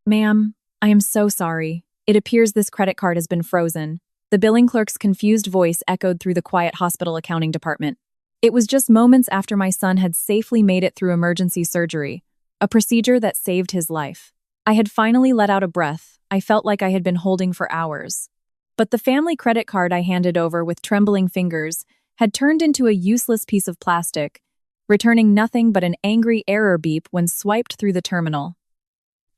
Ma'am, I am so sorry. It appears this credit card has been frozen. The billing clerk's confused voice echoed through the quiet hospital accounting department. It was just moments after my son had safely made it through emergency surgery, a procedure that saved his life. I had finally let out a breath I felt like I had been holding for hours. But the family credit card I handed over with trembling fingers had turned into a useless piece of plastic, returning nothing but an angry error beep when swiped through the terminal.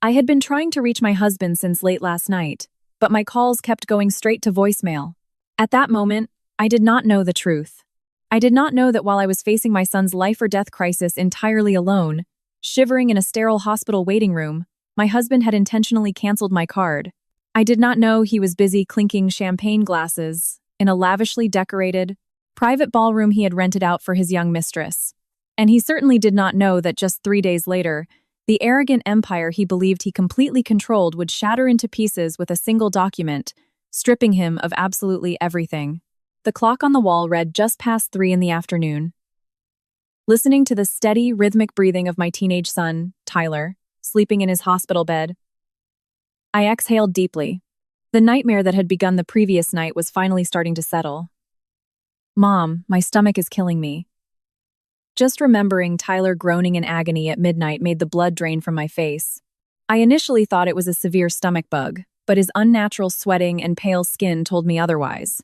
I had been trying to reach my husband since late last night, but my calls kept going straight to voicemail. At that moment, I did not know the truth. I did not know that while I was facing my son's life-or-death crisis entirely alone, shivering in a sterile hospital waiting room, my husband had intentionally canceled my card. I did not know he was busy clinking champagne glasses in a lavishly decorated, private ballroom he had rented out for his young mistress. And he certainly did not know that just 3 days later, the arrogant empire he believed he completely controlled would shatter into pieces with a single document, stripping him of absolutely everything. The clock on the wall read just past 3 in the afternoon. Listening to the steady, rhythmic breathing of my teenage son, Tyler, sleeping in his hospital bed, I exhaled deeply. The nightmare that had begun the previous night was finally starting to settle. Mom, my stomach is killing me. Just remembering Tyler groaning in agony at midnight made the blood drain from my face. I initially thought it was a severe stomach bug, but his unnatural sweating and pale skin told me otherwise.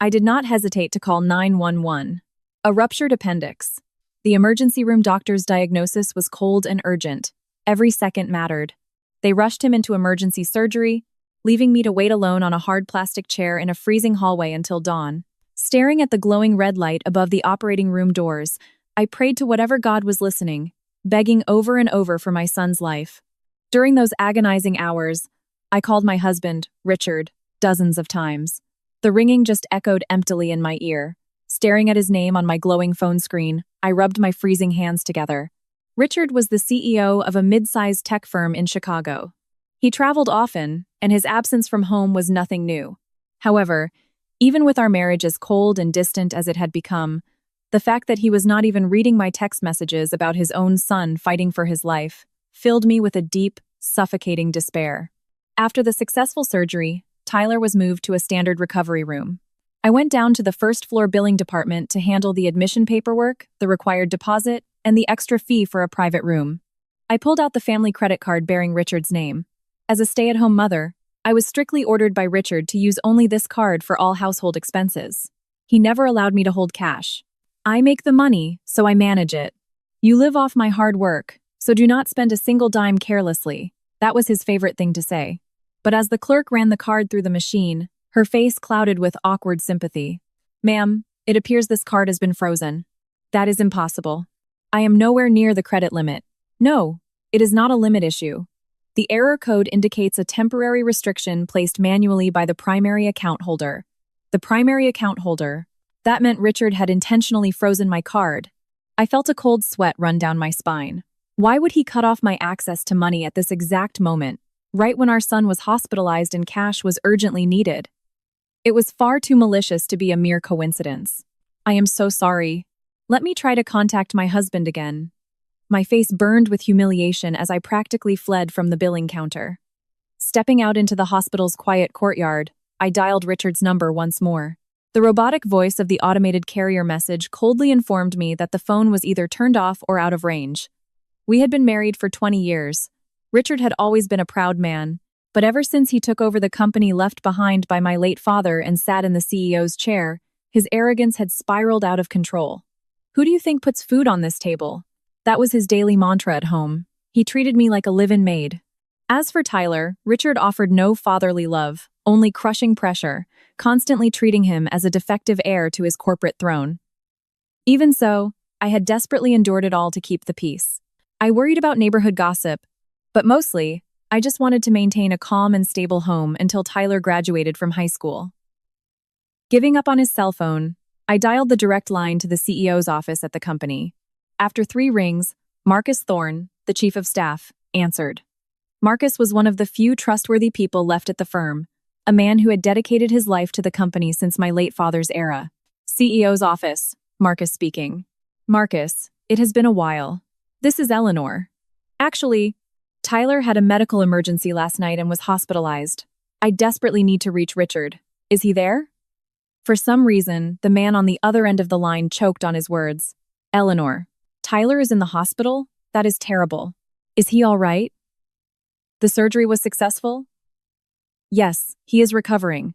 I did not hesitate to call 911. A ruptured appendix. The emergency room doctor's diagnosis was cold and urgent. Every second mattered. They rushed him into emergency surgery, leaving me to wait alone on a hard plastic chair in a freezing hallway until dawn. Staring at the glowing red light above the operating room doors, I prayed to whatever God was listening, begging over and over for my son's life. During those agonizing hours, I called my husband, Richard, dozens of times. The ringing just echoed emptily in my ear. Staring at his name on my glowing phone screen, I rubbed my freezing hands together. Richard was the CEO of a mid-sized tech firm in Chicago. He traveled often, and his absence from home was nothing new. However, even with our marriage as cold and distant as it had become, the fact that he was not even reading my text messages about his own son fighting for his life filled me with a deep, suffocating despair. After the successful surgery, Tyler was moved to a standard recovery room. I went down to the first-floor billing department to handle the admission paperwork, the required deposit, and the extra fee for a private room. I pulled out the family credit card bearing Richard's name. As a stay-at-home mother, I was strictly ordered by Richard to use only this card for all household expenses. He never allowed me to hold cash. I make the money, so I manage it. You live off my hard work, so do not spend a single dime carelessly. That was his favorite thing to say. But as the clerk ran the card through the machine, her face clouded with awkward sympathy. Ma'am, it appears this card has been frozen. That is impossible. I am nowhere near the credit limit. No, it is not a limit issue. The error code indicates a temporary restriction placed manually by the primary account holder. The primary account holder. That meant Richard had intentionally frozen my card. I felt a cold sweat run down my spine. Why would he cut off my access to money at this exact moment, right when our son was hospitalized and cash was urgently needed? It was far too malicious to be a mere coincidence. I am so sorry. Let me try to contact my husband again. My face burned with humiliation as I practically fled from the billing counter. Stepping out into the hospital's quiet courtyard, I dialed Richard's number once more. The robotic voice of the automated carrier message coldly informed me that the phone was either turned off or out of range. We had been married for 20 years. Richard had always been a proud man, but ever since he took over the company left behind by my late father and sat in the CEO's chair, his arrogance had spiraled out of control. Who do you think puts food on this table? That was his daily mantra at home. He treated me like a live-in maid. As for Tyler, Richard offered no fatherly love, only crushing pressure, constantly treating him as a defective heir to his corporate throne. Even so, I had desperately endured it all to keep the peace. I worried about neighborhood gossip, but mostly, I just wanted to maintain a calm and stable home until Tyler graduated from high school. Giving up on his cell phone, I dialed the direct line to the CEO's office at the company. After 3 rings, Marcus Thorne, the chief of staff, answered. Marcus was one of the few trustworthy people left at the firm, a man who had dedicated his life to the company since my late father's era. CEO's office, Marcus speaking. Marcus, it has been a while. This is Eleanor. Actually, Tyler had a medical emergency last night and was hospitalized. I desperately need to reach Richard. Is he there? For some reason, the man on the other end of the line choked on his words. Eleanor, Tyler is in the hospital? That is terrible. Is he all right? The surgery was successful? Yes, he is recovering.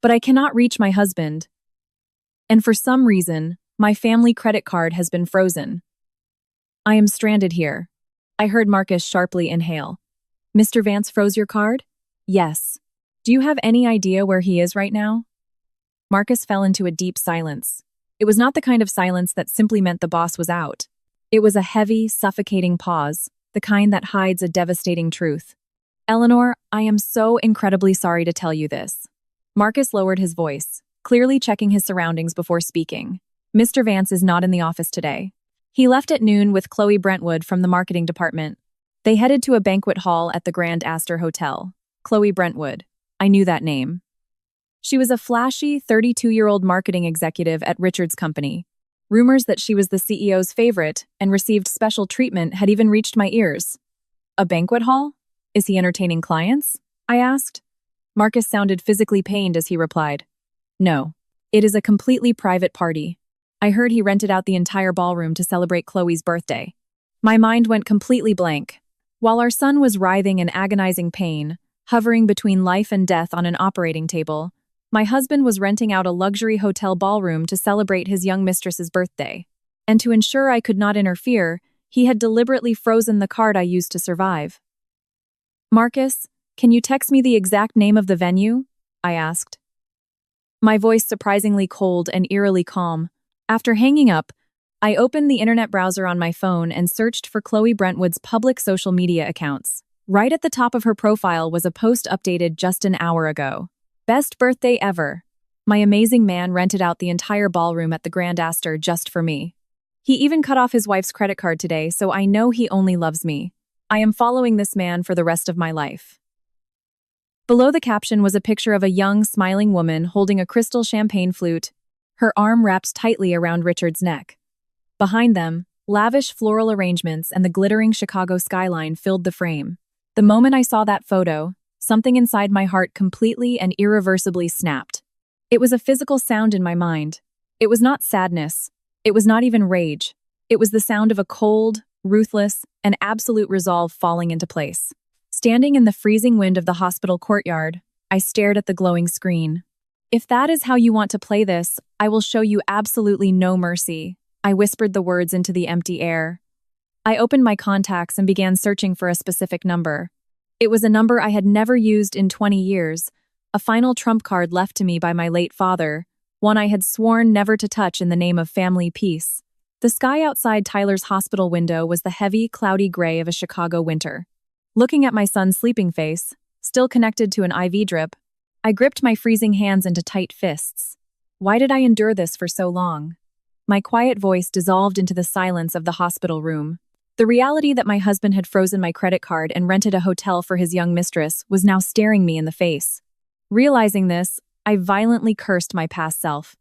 But I cannot reach my husband. And for some reason, my family credit card has been frozen. I am stranded here. I heard Marcus sharply inhale. Mr. Vance froze your card? Yes. Do you have any idea where he is right now? Marcus fell into a deep silence. It was not the kind of silence that simply meant the boss was out. It was a heavy, suffocating pause, the kind that hides a devastating truth. Eleanor, I am so incredibly sorry to tell you this. Marcus lowered his voice, clearly checking his surroundings before speaking. Mr. Vance is not in the office today. He left at noon with Chloe Brentwood from the marketing department. They headed to a banquet hall at the Grand Astor Hotel. Chloe Brentwood. I knew that name. She was a flashy, 32-year-old marketing executive at Richard's company. Rumors that she was the CEO's favorite and received special treatment had even reached my ears. A banquet hall? Is he entertaining clients? I asked. Marcus sounded physically pained as he replied. No, it is a completely private party. I heard he rented out the entire ballroom to celebrate Chloe's birthday. My mind went completely blank. While our son was writhing in agonizing pain, hovering between life and death on an operating table, my husband was renting out a luxury hotel ballroom to celebrate his young mistress's birthday. And to ensure I could not interfere, he had deliberately frozen the card I used to survive. Marcus, can you text me the exact name of the venue? I asked. My voice surprisingly cold and eerily calm. After hanging up, I opened the internet browser on my phone and searched for Chloe Brentwood's public social media accounts. Right at the top of her profile was a post updated just an hour ago. Best birthday ever. My amazing man rented out the entire ballroom at the Grand Astor just for me. He even cut off his wife's credit card today, so I know he only loves me. I am following this man for the rest of my life. Below the caption was a picture of a young, smiling woman holding a crystal champagne flute, her arm wrapped tightly around Richard's neck. Behind them, lavish floral arrangements and the glittering Chicago skyline filled the frame. The moment I saw that photo, something inside my heart completely and irreversibly snapped. It was a physical sound in my mind. It was not sadness. It was not even rage. It was the sound of a cold, ruthless, and absolute resolve falling into place. Standing in the freezing wind of the hospital courtyard, I stared at the glowing screen. If that is how you want to play this, I will show you absolutely no mercy. I whispered the words into the empty air. I opened my contacts and began searching for a specific number. It was a number I had never used in 20 years, a final trump card left to me by my late father, one I had sworn never to touch in the name of family peace. The sky outside Tyler's hospital window was the heavy, cloudy gray of a Chicago winter. Looking at my son's sleeping face, still connected to an IV drip, I gripped my freezing hands into tight fists. Why did I endure this for so long? My quiet voice dissolved into the silence of the hospital room. The reality that my husband had frozen my credit card and rented a hotel for his young mistress was now staring me in the face. Realizing this, I violently cursed my past self.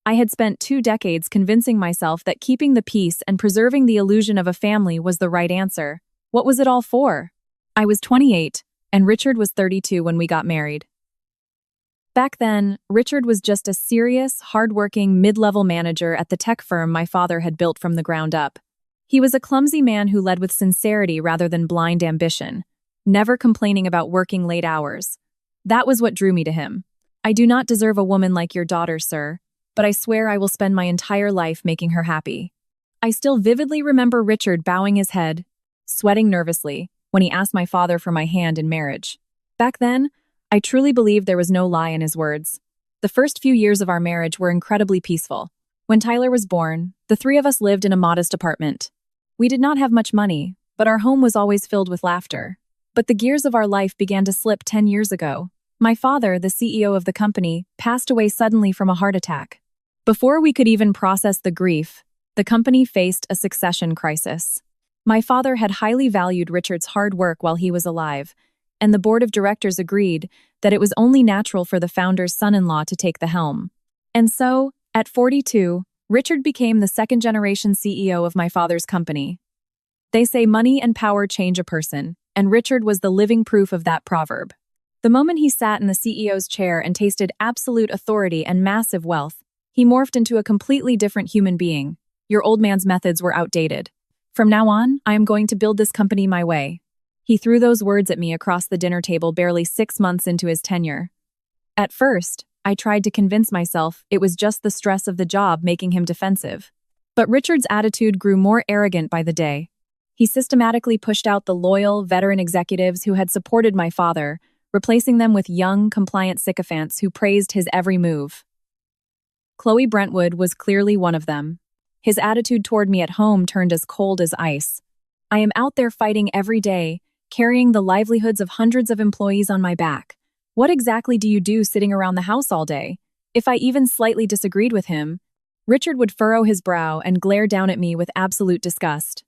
I had spent 2 decades convincing myself that keeping the peace and preserving the illusion of a family was the right answer. What was it all for? I was 28, and Richard was 32 when we got married. Back then, Richard was just a serious, hardworking, mid-level manager at the tech firm my father had built from the ground up. He was a clumsy man who led with sincerity rather than blind ambition, never complaining about working late hours. That was what drew me to him. I do not deserve a woman like your daughter, sir, but I swear I will spend my entire life making her happy. I still vividly remember Richard bowing his head, sweating nervously, when he asked my father for my hand in marriage. Back then, I truly believed there was no lie in his words. The first few years of our marriage were incredibly peaceful. When Tyler was born, the 3 of us lived in a modest apartment. We did not have much money, but our home was always filled with laughter. But the gears of our life began to slip 10 years ago. My father, the CEO of the company, passed away suddenly from a heart attack. Before we could even process the grief, the company faced a succession crisis. My father had highly valued Richard's hard work while he was alive, and the board of directors agreed that it was only natural for the founder's son-in-law to take the helm. And so, at 42, Richard became the second-generation CEO of my father's company. They say money and power change a person, and Richard was the living proof of that proverb. The moment he sat in the CEO's chair and tasted absolute authority and massive wealth, he morphed into a completely different human being. Your old man's methods were outdated. From now on, I am going to build this company my way. He threw those words at me across the dinner table barely 6 months into his tenure. At first, I tried to convince myself it was just the stress of the job making him defensive. But Richard's attitude grew more arrogant by the day. He systematically pushed out the loyal, veteran executives who had supported my father, replacing them with young, compliant sycophants who praised his every move. Chloe Brentwood was clearly one of them. His attitude toward me at home turned as cold as ice. I am out there fighting every day, carrying the livelihoods of hundreds of employees on my back. What exactly do you do sitting around the house all day? If I even slightly disagreed with him, Richard would furrow his brow and glare down at me with absolute disgust.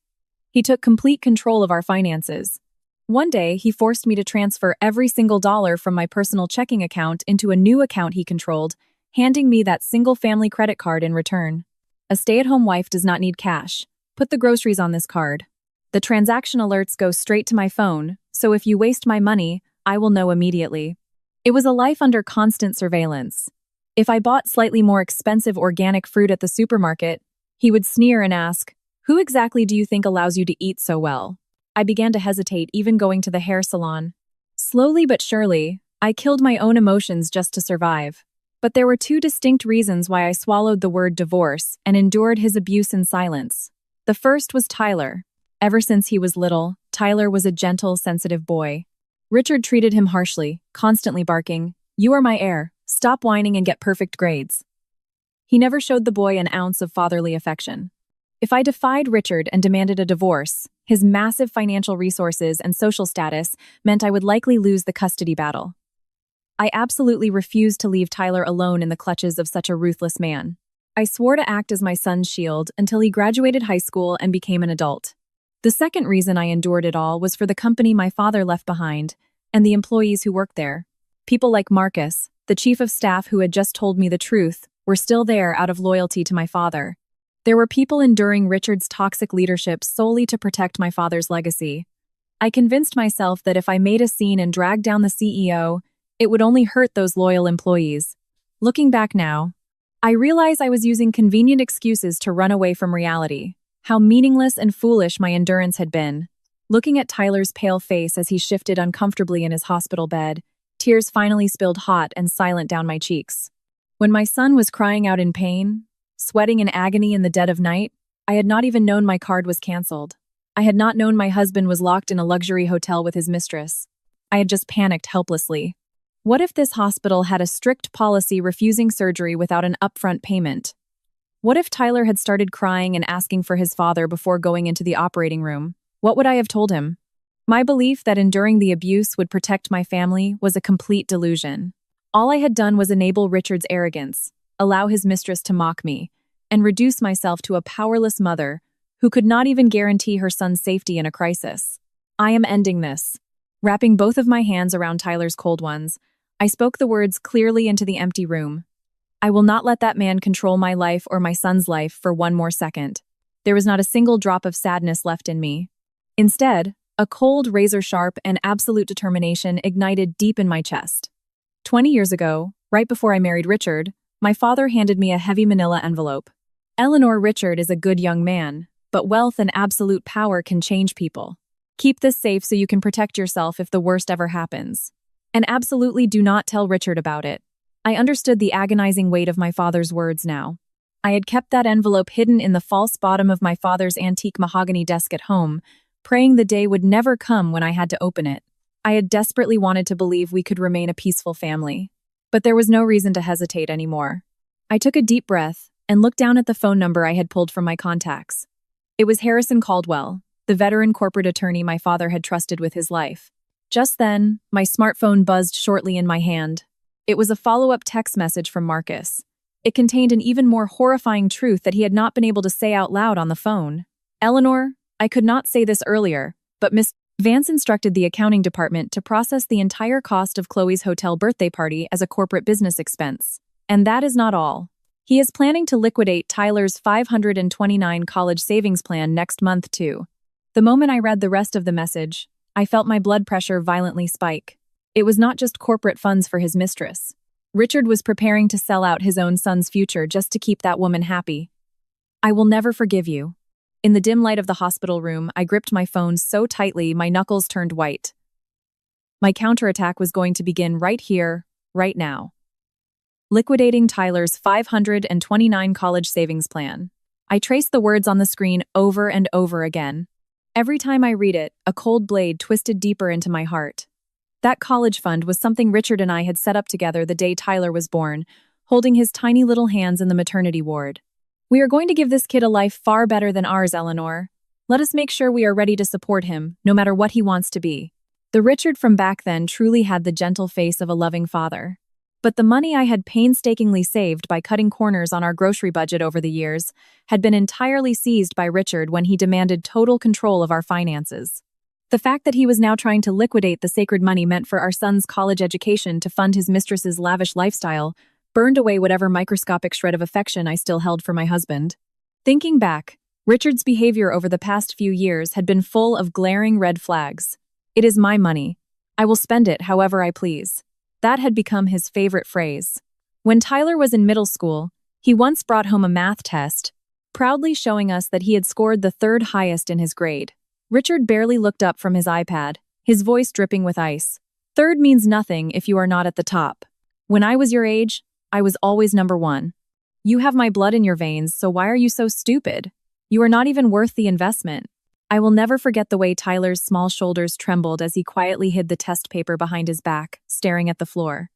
He took complete control of our finances. One day, he forced me to transfer every single dollar from my personal checking account into a new account he controlled, handing me that single-family credit card in return. A stay-at-home wife does not need cash. Put the groceries on this card. The transaction alerts go straight to my phone, so if you waste my money, I will know immediately. It was a life under constant surveillance. If I bought slightly more expensive organic fruit at the supermarket, he would sneer and ask, "Who exactly do you think allows you to eat so well?" I began to hesitate, even going to the hair salon. Slowly but surely, I killed my own emotions just to survive. But there were 2 distinct reasons why I swallowed the word divorce and endured his abuse in silence. The first was Tyler. Ever since he was little, Tyler was a gentle, sensitive boy. Richard treated him harshly, constantly barking, "You are my heir. Stop whining and get perfect grades." He never showed the boy an ounce of fatherly affection. If I defied Richard and demanded a divorce, his massive financial resources and social status meant I would likely lose the custody battle. I absolutely refused to leave Tyler alone in the clutches of such a ruthless man. I swore to act as my son's shield until he graduated high school and became an adult. The second reason I endured it all was for the company my father left behind and the employees who worked there. People like Marcus, the chief of staff who had just told me the truth, were still there out of loyalty to my father. There were people enduring Richard's toxic leadership solely to protect my father's legacy. I convinced myself that if I made a scene and dragged down the CEO, it would only hurt those loyal employees. Looking back now, I realize I was using convenient excuses to run away from reality. How meaningless and foolish my endurance had been. Looking at Tyler's pale face as he shifted uncomfortably in his hospital bed, tears finally spilled hot and silent down my cheeks. When my son was crying out in pain, sweating in agony in the dead of night, I had not even known my card was canceled. I had not known my husband was locked in a luxury hotel with his mistress. I had just panicked helplessly. What if this hospital had a strict policy refusing surgery without an upfront payment? What if Tyler had started crying and asking for his father before going into the operating room? What would I have told him? My belief that enduring the abuse would protect my family was a complete delusion. All I had done was enable Richard's arrogance, allow his mistress to mock me, and reduce myself to a powerless mother who could not even guarantee her son's safety in a crisis. I am ending this. Wrapping both of my hands around Tyler's cold ones, I spoke the words clearly into the empty room. I will not let that man control my life or my son's life for one more second. There was not a single drop of sadness left in me. Instead, a cold, razor-sharp, and absolute determination ignited deep in my chest. 20 years ago, right before I married Richard, my father handed me a heavy manila envelope. "Eleanor, Richard is a good young man, but wealth and absolute power can change people. Keep this safe so you can protect yourself if the worst ever happens. And absolutely do not tell Richard about it." I understood the agonizing weight of my father's words now. I had kept that envelope hidden in the false bottom of my father's antique mahogany desk at home, praying the day would never come when I had to open it. I had desperately wanted to believe we could remain a peaceful family. But there was no reason to hesitate anymore. I took a deep breath and looked down at the phone number I had pulled from my contacts. It was Harrison Caldwell, the veteran corporate attorney my father had trusted with his life. Just then, my smartphone buzzed shortly in my hand. It was a follow-up text message from Marcus. It contained an even more horrifying truth that he had not been able to say out loud on the phone. "Eleanor, I could not say this earlier, but Miss Vance instructed the accounting department to process the entire cost of Chloe's hotel birthday party as a corporate business expense. And that is not all. He is planning to liquidate Tyler's $529 college savings plan next month, too." The moment I read the rest of the message, I felt my blood pressure violently spike. It was not just corporate funds for his mistress. Richard was preparing to sell out his own son's future just to keep that woman happy. I will never forgive you. In the dim light of the hospital room, I gripped my phone so tightly my knuckles turned white. My counterattack was going to begin right here, right now. Liquidating Tyler's 529 college savings plan. I traced the words on the screen over and over again. Every time I read it, a cold blade twisted deeper into my heart. That college fund was something Richard and I had set up together the day Tyler was born, holding his tiny little hands in the maternity ward. We are going to give this kid a life far better than ours, Eleanor. Let us make sure we are ready to support him, no matter what he wants to be. The Richard from back then truly had the gentle face of a loving father. But the money I had painstakingly saved by cutting corners on our grocery budget over the years had been entirely seized by Richard when he demanded total control of our finances. The fact that he was now trying to liquidate the sacred money meant for our son's college education to fund his mistress's lavish lifestyle burned away whatever microscopic shred of affection I still held for my husband. Thinking back, Richard's behavior over the past few years had been full of glaring red flags. It is my money. I will spend it however I please. That had become his favorite phrase. When Tyler was in middle school, he once brought home a math test, proudly showing us that he had scored the third highest in his grade. Richard barely looked up from his iPad, his voice dripping with ice. Third means nothing if you are not at the top. When I was your age, I was always number one. You have my blood in your veins, so why are you so stupid? You are not even worth the investment. I will never forget the way Tyler's small shoulders trembled as he quietly hid the test paper behind his back, staring at the floor.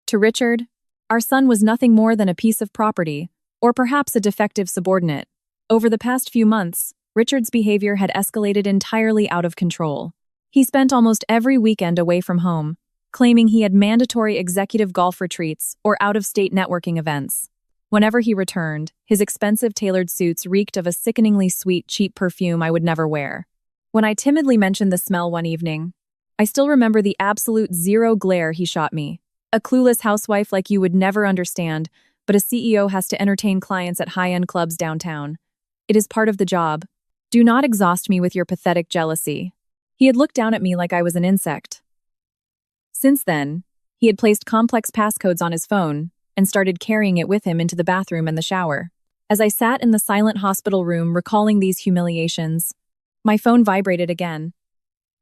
To Richard, our son was nothing more than a piece of property, or perhaps a defective subordinate. Over the past few months, Richard's behavior had escalated entirely out of control. He spent almost every weekend away from home, claiming he had mandatory executive golf retreats or out-of-state networking events. Whenever he returned, his expensive tailored suits reeked of a sickeningly sweet, cheap perfume I would never wear. When I timidly mentioned the smell one evening, I still remember the absolute zero glare he shot me. A clueless housewife like you would never understand, but a CEO has to entertain clients at high-end clubs downtown. It is part of the job. Do not exhaust me with your pathetic jealousy. He had looked down at me like I was an insect. Since then, he had placed complex passcodes on his phone and started carrying it with him into the bathroom and the shower. As I sat in the silent hospital room recalling these humiliations, my phone vibrated again.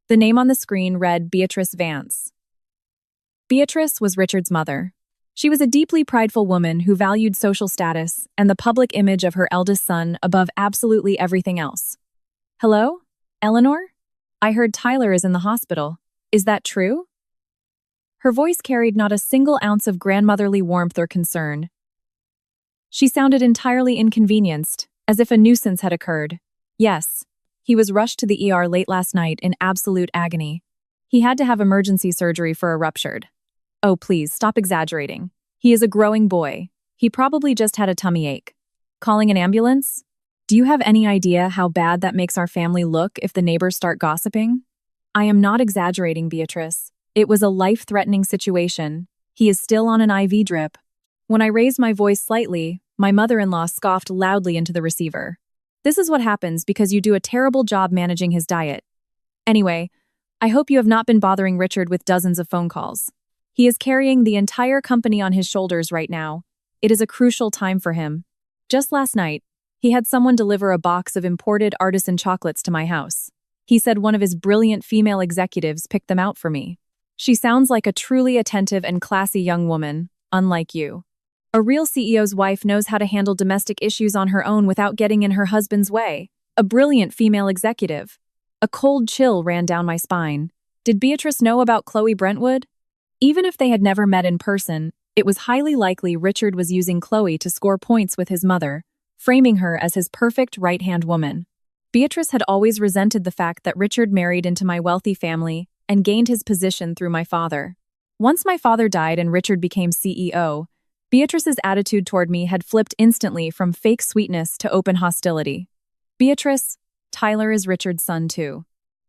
The name on the screen read Beatrice Vance. Beatrice was Richard's mother. She was a deeply prideful woman who valued social status and the public image of her eldest son above absolutely everything else. Hello? Eleanor? I heard Tyler is in the hospital. Is that true? Her voice carried not a single ounce of grandmotherly warmth or concern. She sounded entirely inconvenienced, as if a nuisance had occurred. Yes, he was rushed to the ER late last night in absolute agony. He had to have emergency surgery for a ruptured. Oh, please, stop exaggerating. He is a growing boy. He probably just had a tummy ache. Calling an ambulance? Do you have any idea how bad that makes our family look if the neighbors start gossiping? I am not exaggerating, Beatrice. It was a life-threatening situation. He is still on an IV drip. When I raised my voice slightly, my mother-in-law scoffed loudly into the receiver. This is what happens because you do a terrible job managing his diet. Anyway, I hope you have not been bothering Richard with dozens of phone calls. He is carrying the entire company on his shoulders right now. It is a crucial time for him. Just last night, he had someone deliver a box of imported artisan chocolates to my house. He said one of his brilliant female executives picked them out for me. She sounds like a truly attentive and classy young woman, unlike you. A real CEO's wife knows how to handle domestic issues on her own without getting in her husband's way. A brilliant female executive. A cold chill ran down my spine. Did Beatrice know about Chloe Brentwood? Even if they had never met in person, it was highly likely Richard was using Chloe to score points with his mother, framing her as his perfect right-hand woman. Beatrice had always resented the fact that Richard married into my wealthy family and gained his position through my father. Once my father died and Richard became CEO, Beatrice's attitude toward me had flipped instantly from fake sweetness to open hostility. Beatrice, Tyler is Richard's son too.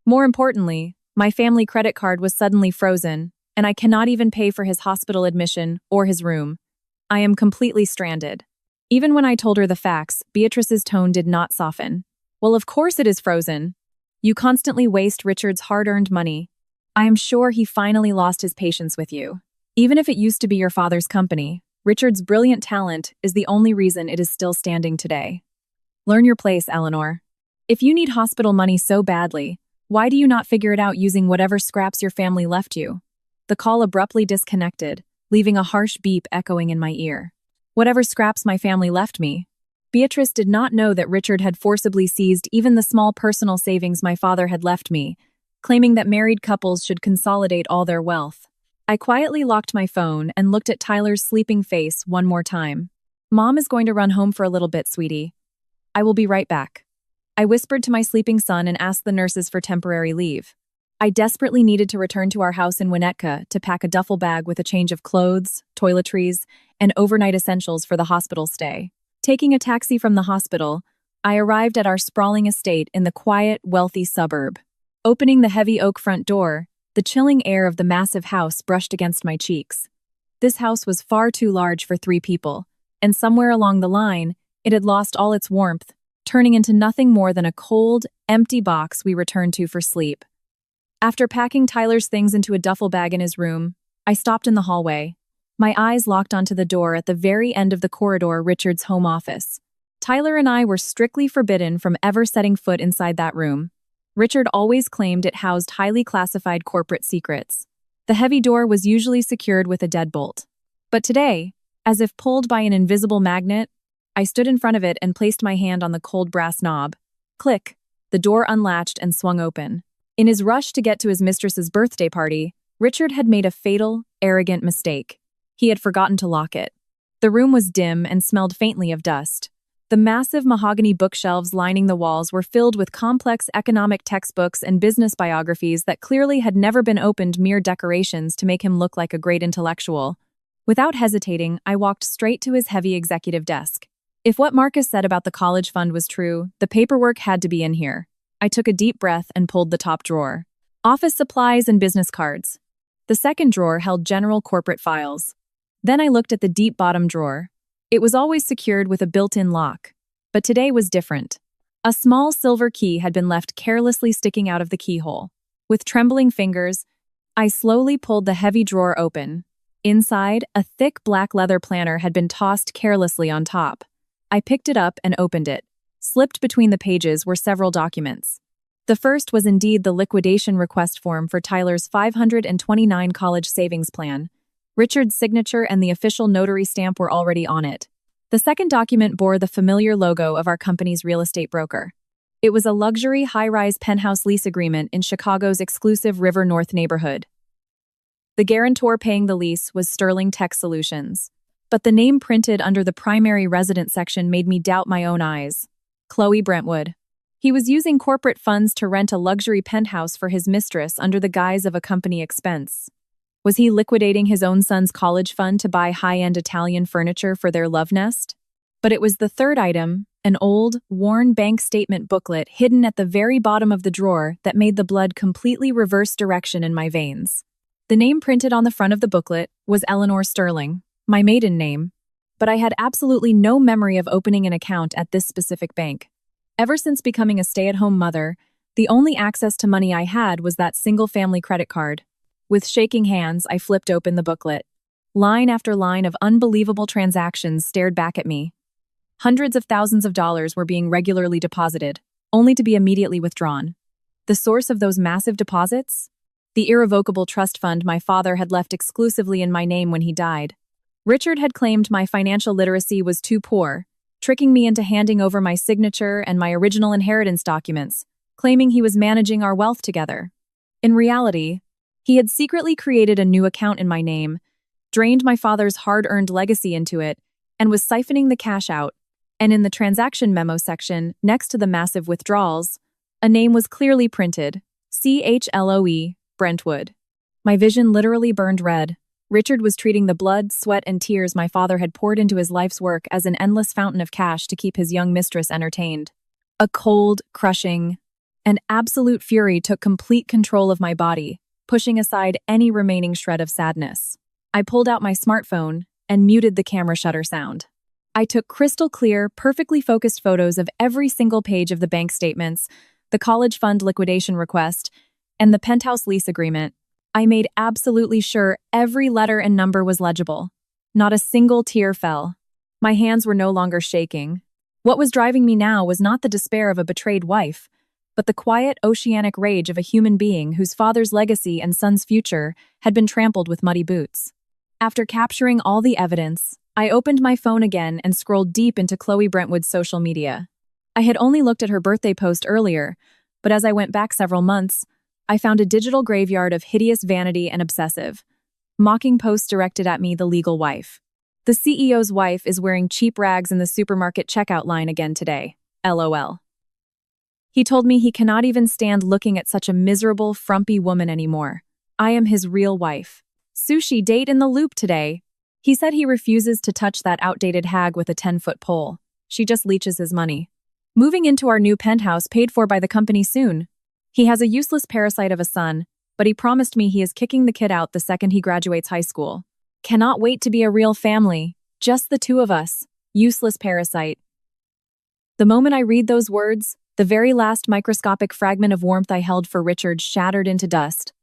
More importantly, my family credit card was suddenly frozen, and I cannot even pay for his hospital admission or his room. I am completely stranded. Even when I told her the facts, Beatrice's tone did not soften. Well, of course it is frozen. You constantly waste Richard's hard-earned money. I am sure he finally lost his patience with you. Even if it used to be your father's company, Richard's brilliant talent is the only reason it is still standing today. Learn your place, Eleanor. If you need hospital money so badly, why do you not figure it out using whatever scraps your family left you? The call abruptly disconnected, leaving a harsh beep echoing in my ear. Whatever scraps my family left me. Beatrice did not know that Richard had forcibly seized even the small personal savings my father had left me, claiming that married couples should consolidate all their wealth. I quietly locked my phone and looked at Tyler's sleeping face one more time. Mom is going to run home for a little bit, sweetie. I will be right back. I whispered to my sleeping son and asked the nurses for temporary leave. I desperately needed to return to our house in Winnetka to pack a duffel bag with a change of clothes, toiletries, and overnight essentials for the hospital stay. Taking a taxi from the hospital, I arrived at our sprawling estate in the quiet, wealthy suburb. Opening the heavy oak front door, the chilling air of the massive house brushed against my cheeks. This house was far too large for 3 people, and somewhere along the line, it had lost all its warmth, turning into nothing more than a cold, empty box we returned to for sleep. After packing Tyler's things into a duffel bag in his room, I stopped in the hallway. My eyes locked onto the door at the very end of the corridor, Richard's home office. Tyler and I were strictly forbidden from ever setting foot inside that room. Richard always claimed it housed highly classified corporate secrets. The heavy door was usually secured with a deadbolt. But today, as if pulled by an invisible magnet, I stood in front of it and placed my hand on the cold brass knob. Click! The door unlatched and swung open. In his rush to get to his mistress's birthday party, Richard had made a fatal, arrogant mistake. He had forgotten to lock it. The room was dim and smelled faintly of dust. The massive mahogany bookshelves lining the walls were filled with complex economic textbooks and business biographies that clearly had never been opened, mere decorations to make him look like a great intellectual. Without hesitating, I walked straight to his heavy executive desk. If what Marcus said about the college fund was true, the paperwork had to be in here. I took a deep breath and pulled the top drawer. Office supplies and business cards. The second drawer held general corporate files. Then I looked at the deep bottom drawer. It was always secured with a built-in lock. But today was different. A small silver key had been left carelessly sticking out of the keyhole. With trembling fingers, I slowly pulled the heavy drawer open. Inside, a thick black leather planner had been tossed carelessly on top. I picked it up and opened it. Slipped between the pages were several documents. The first was indeed the liquidation request form for Tyler's $529 college savings plan. Richard's signature and the official notary stamp were already on it. The second document bore the familiar logo of our company's real estate broker. It was a luxury high-rise penthouse lease agreement in Chicago's exclusive River North neighborhood. The guarantor paying the lease was Sterling Tech Solutions. But the name printed under the primary residence section made me doubt my own eyes. Chloe Brentwood. He was using corporate funds to rent a luxury penthouse for his mistress under the guise of a company expense. Was he liquidating his own son's college fund to buy high-end Italian furniture for their love nest? But it was the third item, an old, worn bank statement booklet hidden at the very bottom of the drawer, that made the blood completely reverse direction in my veins. The name printed on the front of the booklet was Eleanor Sterling, my maiden name, but I had absolutely no memory of opening an account at this specific bank. Ever since becoming a stay-at-home mother, the only access to money I had was that single-family credit card. With shaking hands, I flipped open the booklet. Line after line of unbelievable transactions stared back at me. Hundreds of thousands of dollars were being regularly deposited, only to be immediately withdrawn. The source of those massive deposits? The irrevocable trust fund my father had left exclusively in my name when he died. Richard had claimed my financial literacy was too poor, tricking me into handing over my signature and my original inheritance documents, claiming he was managing our wealth together. In reality, he had secretly created a new account in my name, drained my father's hard-earned legacy into it, and was siphoning the cash out. And in the transaction memo section, next to the massive withdrawals, a name was clearly printed, CHLOE, Brentwood. My vision literally burned red. Richard was treating the blood, sweat, and tears my father had poured into his life's work as an endless fountain of cash to keep his young mistress entertained. A cold, crushing, and absolute fury took complete control of my body, pushing aside any remaining shred of sadness. I pulled out my smartphone and muted the camera shutter sound. I took crystal clear, perfectly focused photos of every single page of the bank statements, the college fund liquidation request, and the penthouse lease agreement. I made absolutely sure every letter and number was legible. Not a single tear fell. My hands were no longer shaking. What was driving me now was not the despair of a betrayed wife, but the quiet, oceanic rage of a human being whose father's legacy and son's future had been trampled with muddy boots. After capturing all the evidence, I opened my phone again and scrolled deep into Chloe Brentwood's social media. I had only looked at her birthday post earlier, but as I went back several months, I found a digital graveyard of hideous vanity and obsessive, mocking posts directed at me, the legal wife. The CEO's wife is wearing cheap rags in the supermarket checkout line again today. LOL. He told me he cannot even stand looking at such a miserable, frumpy woman anymore. I am his real wife. Sushi date in the loop today. He said he refuses to touch that outdated hag with a 10-foot pole. She just leeches his money. Moving into our new penthouse paid for by the company soon. He has a useless parasite of a son, but he promised me he is kicking the kid out the second he graduates high school. Cannot wait to be a real family. Just the two of us. Useless parasite. The moment I read those words, the very last microscopic fragment of warmth I held for Richard shattered into dust.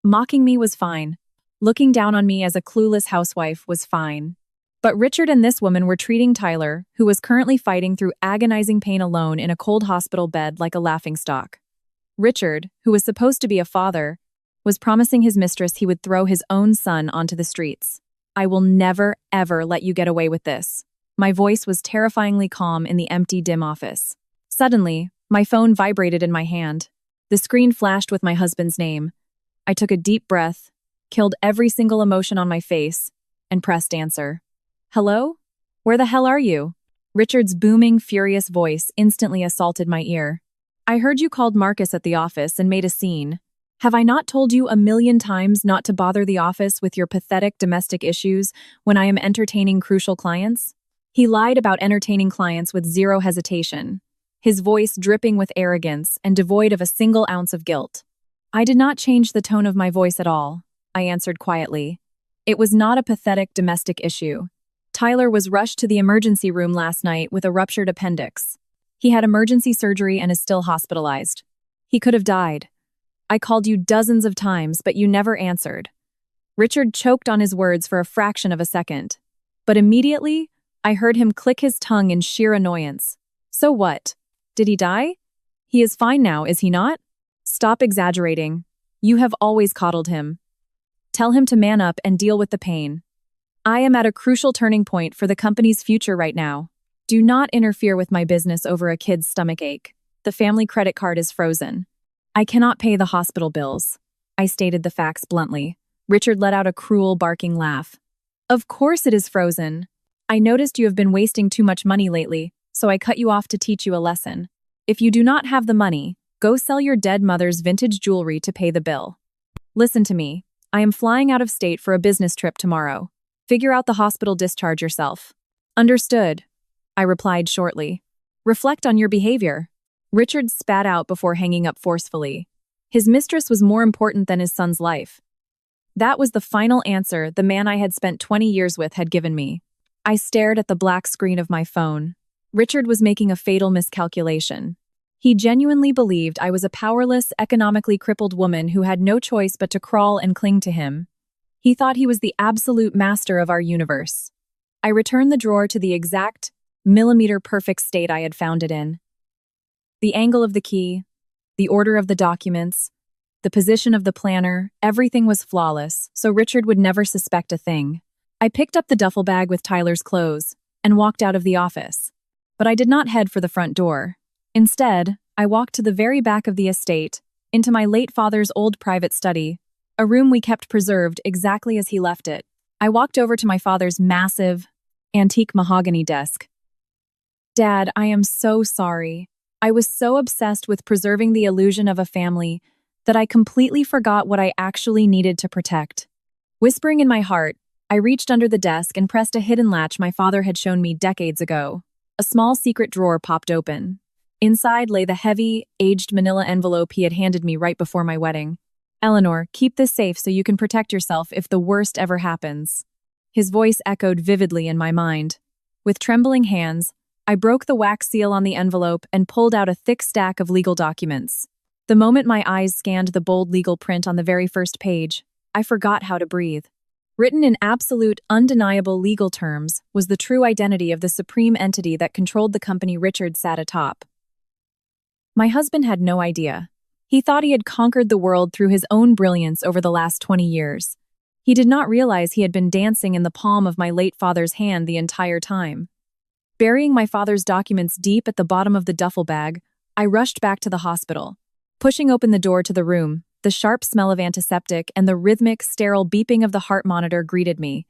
Mocking me was fine. Looking down on me as a clueless housewife was fine. But Richard and this woman were treating Tyler, who was currently fighting through agonizing pain alone in a cold hospital bed, like a laughingstock. Richard, who was supposed to be a father, was promising his mistress he would throw his own son onto the streets. I will never, ever let you get away with this. My voice was terrifyingly calm in the empty, dim office. Suddenly, my phone vibrated in my hand. The screen flashed with my husband's name. I took a deep breath, killed every single emotion on my face, and pressed answer. Hello? Where the hell are you? Richard's booming, furious voice instantly assaulted my ear. I heard you called Marcus at the office and made a scene. Have I not told you 1,000,000 times not to bother the office with your pathetic domestic issues when I am entertaining crucial clients? He lied about entertaining clients with zero hesitation, his voice dripping with arrogance and devoid of a single ounce of guilt. I did not change the tone of my voice at all, I answered quietly. It was not a pathetic domestic issue. Tyler was rushed to the emergency room last night with a ruptured appendix. He had emergency surgery and is still hospitalized. He could have died. I called you dozens of times, but you never answered. Richard choked on his words for a fraction of a second. But immediately, I heard him click his tongue in sheer annoyance. So what? Did he die? He is fine now, is he not? Stop exaggerating. You have always coddled him. Tell him to man up and deal with the pain. I am at a crucial turning point for the company's future right now. Do not interfere with my business over a kid's stomach ache. The family credit card is frozen. I cannot pay the hospital bills. I stated the facts bluntly. Richard let out a cruel, barking laugh. Of course it is frozen. I noticed you have been wasting too much money lately, so I cut you off to teach you a lesson. If you do not have the money, go sell your dead mother's vintage jewelry to pay the bill. Listen to me. I am flying out of state for a business trip tomorrow. Figure out the hospital discharge yourself. Understood, I replied shortly. Reflect on your behavior. Richard spat out before hanging up forcefully. His mistress was more important than his son's life. That was the final answer the man I had spent 20 years with had given me. I stared at the black screen of my phone. Richard was making a fatal miscalculation. He genuinely believed I was a powerless, economically crippled woman who had no choice but to crawl and cling to him. He thought he was the absolute master of our universe. I returned the drawer to the exact, millimeter-perfect state I had found it in. The angle of the key, the order of the documents, the position of the planner, everything was flawless, so Richard would never suspect a thing. I picked up the duffel bag with Tyler's clothes and walked out of the office. But I did not head for the front door. Instead, I walked to the very back of the estate, into my late father's old private study, a room we kept preserved exactly as he left it. I walked over to my father's massive, antique mahogany desk. Dad, I am so sorry. I was so obsessed with preserving the illusion of a family that I completely forgot what I actually needed to protect. Whispering in my heart, I reached under the desk and pressed a hidden latch my father had shown me decades ago. A small secret drawer popped open. Inside lay the heavy, aged manila envelope he had handed me right before my wedding. Eleanor, keep this safe so you can protect yourself if the worst ever happens. His voice echoed vividly in my mind. With trembling hands, I broke the wax seal on the envelope and pulled out a thick stack of legal documents. The moment my eyes scanned the bold legal print on the very first page, I forgot how to breathe. Written in absolute, undeniable legal terms was the true identity of the supreme entity that controlled the company Richard sat atop. My husband had no idea. He thought he had conquered the world through his own brilliance over the last 20 years. He did not realize he had been dancing in the palm of my late father's hand the entire time. Burying my father's documents deep at the bottom of the duffel bag, I rushed back to the hospital. Pushing open the door to the room, the sharp smell of antiseptic and the rhythmic, sterile beeping of the heart monitor greeted me.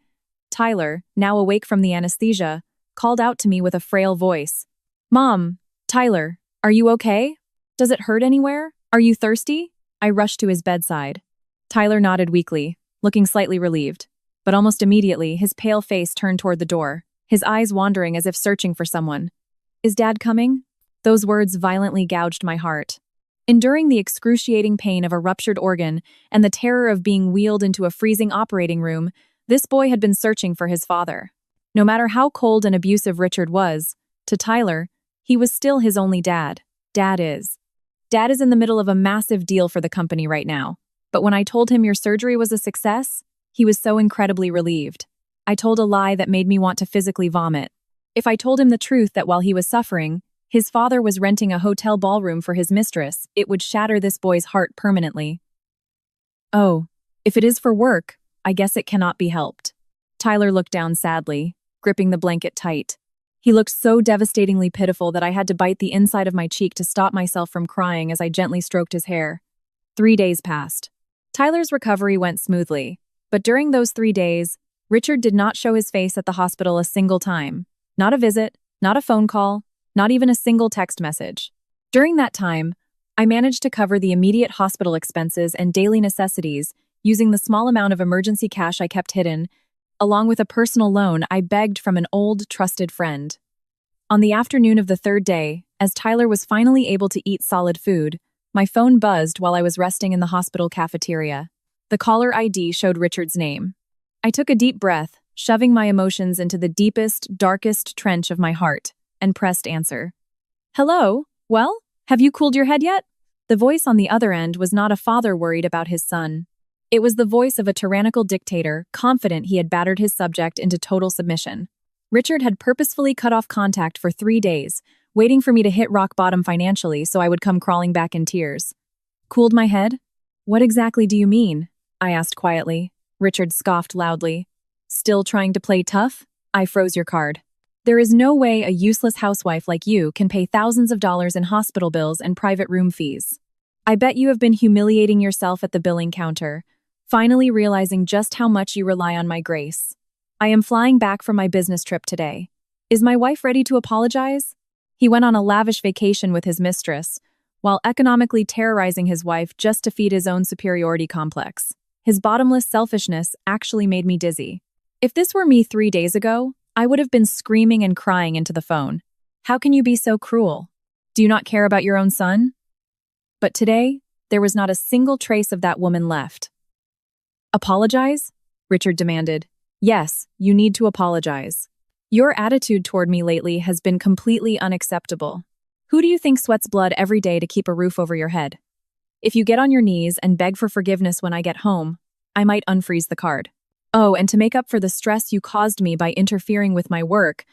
Tyler, now awake from the anesthesia, called out to me with a frail voice. "Mom, Tyler, are you okay? Does it hurt anywhere? Are you thirsty?" I rushed to his bedside. Tyler nodded weakly, looking slightly relieved. But almost immediately, his pale face turned toward the door, his eyes wandering as if searching for someone. "Is Dad coming?" Those words violently gouged my heart. Enduring the excruciating pain of a ruptured organ and the terror of being wheeled into a freezing operating room, this boy had been searching for his father. No matter how cold and abusive Richard was, to Tyler, he was still his only dad. Dad is in the middle of a massive deal for the company right now. But when I told him your surgery was a success, he was so incredibly relieved. I told a lie that made me want to physically vomit. If I told him the truth that while he was suffering, his father was renting a hotel ballroom for his mistress, it would shatter this boy's heart permanently. "Oh, if it is for work, I guess it cannot be helped." Tyler looked down sadly, gripping the blanket tight. He looked so devastatingly pitiful that I had to bite the inside of my cheek to stop myself from crying as I gently stroked his hair. 3 days passed. Tyler's recovery went smoothly, but during those 3 days, Richard did not show his face at the hospital a single time. Not a visit, not a phone call, not even a single text message. During that time, I managed to cover the immediate hospital expenses and daily necessities using the small amount of emergency cash I kept hidden, along with a personal loan I begged from an old, trusted friend. On the afternoon of the 3rd day, as Tyler was finally able to eat solid food, my phone buzzed while I was resting in the hospital cafeteria. The caller ID showed Richard's name. I took a deep breath, shoving my emotions into the deepest, darkest trench of my heart, and pressed answer. "Hello? Well, have you cooled your head yet?" The voice on the other end was not a father worried about his son. It was the voice of a tyrannical dictator, confident he had battered his subject into total submission. Richard had purposefully cut off contact for 3 days, waiting for me to hit rock bottom financially so I would come crawling back in tears. "Cooled my head? What exactly do you mean?" I asked quietly. Richard scoffed loudly. "Still trying to play tough? I froze your card. There is no way a useless housewife like you can pay thousands of dollars in hospital bills and private room fees. I bet you have been humiliating yourself at the billing counter, finally realizing just how much you rely on my grace. I am flying back from my business trip today. Is my wife ready to apologize?" He went on a lavish vacation with his mistress, while economically terrorizing his wife just to feed his own superiority complex. His bottomless selfishness actually made me dizzy. If this were me 3 days ago, I would have been screaming and crying into the phone. "How can you be so cruel? Do you not care about your own son?" But today, there was not a single trace of that woman left. "Apologize?" Richard demanded. "Yes, you need to apologize. Your attitude toward me lately has been completely unacceptable. Who do you think sweats blood every day to keep a roof over your head? If you get on your knees and beg for forgiveness when I get home, I might unfreeze the card. Oh, and to make up for the stress you caused me by interfering with my work,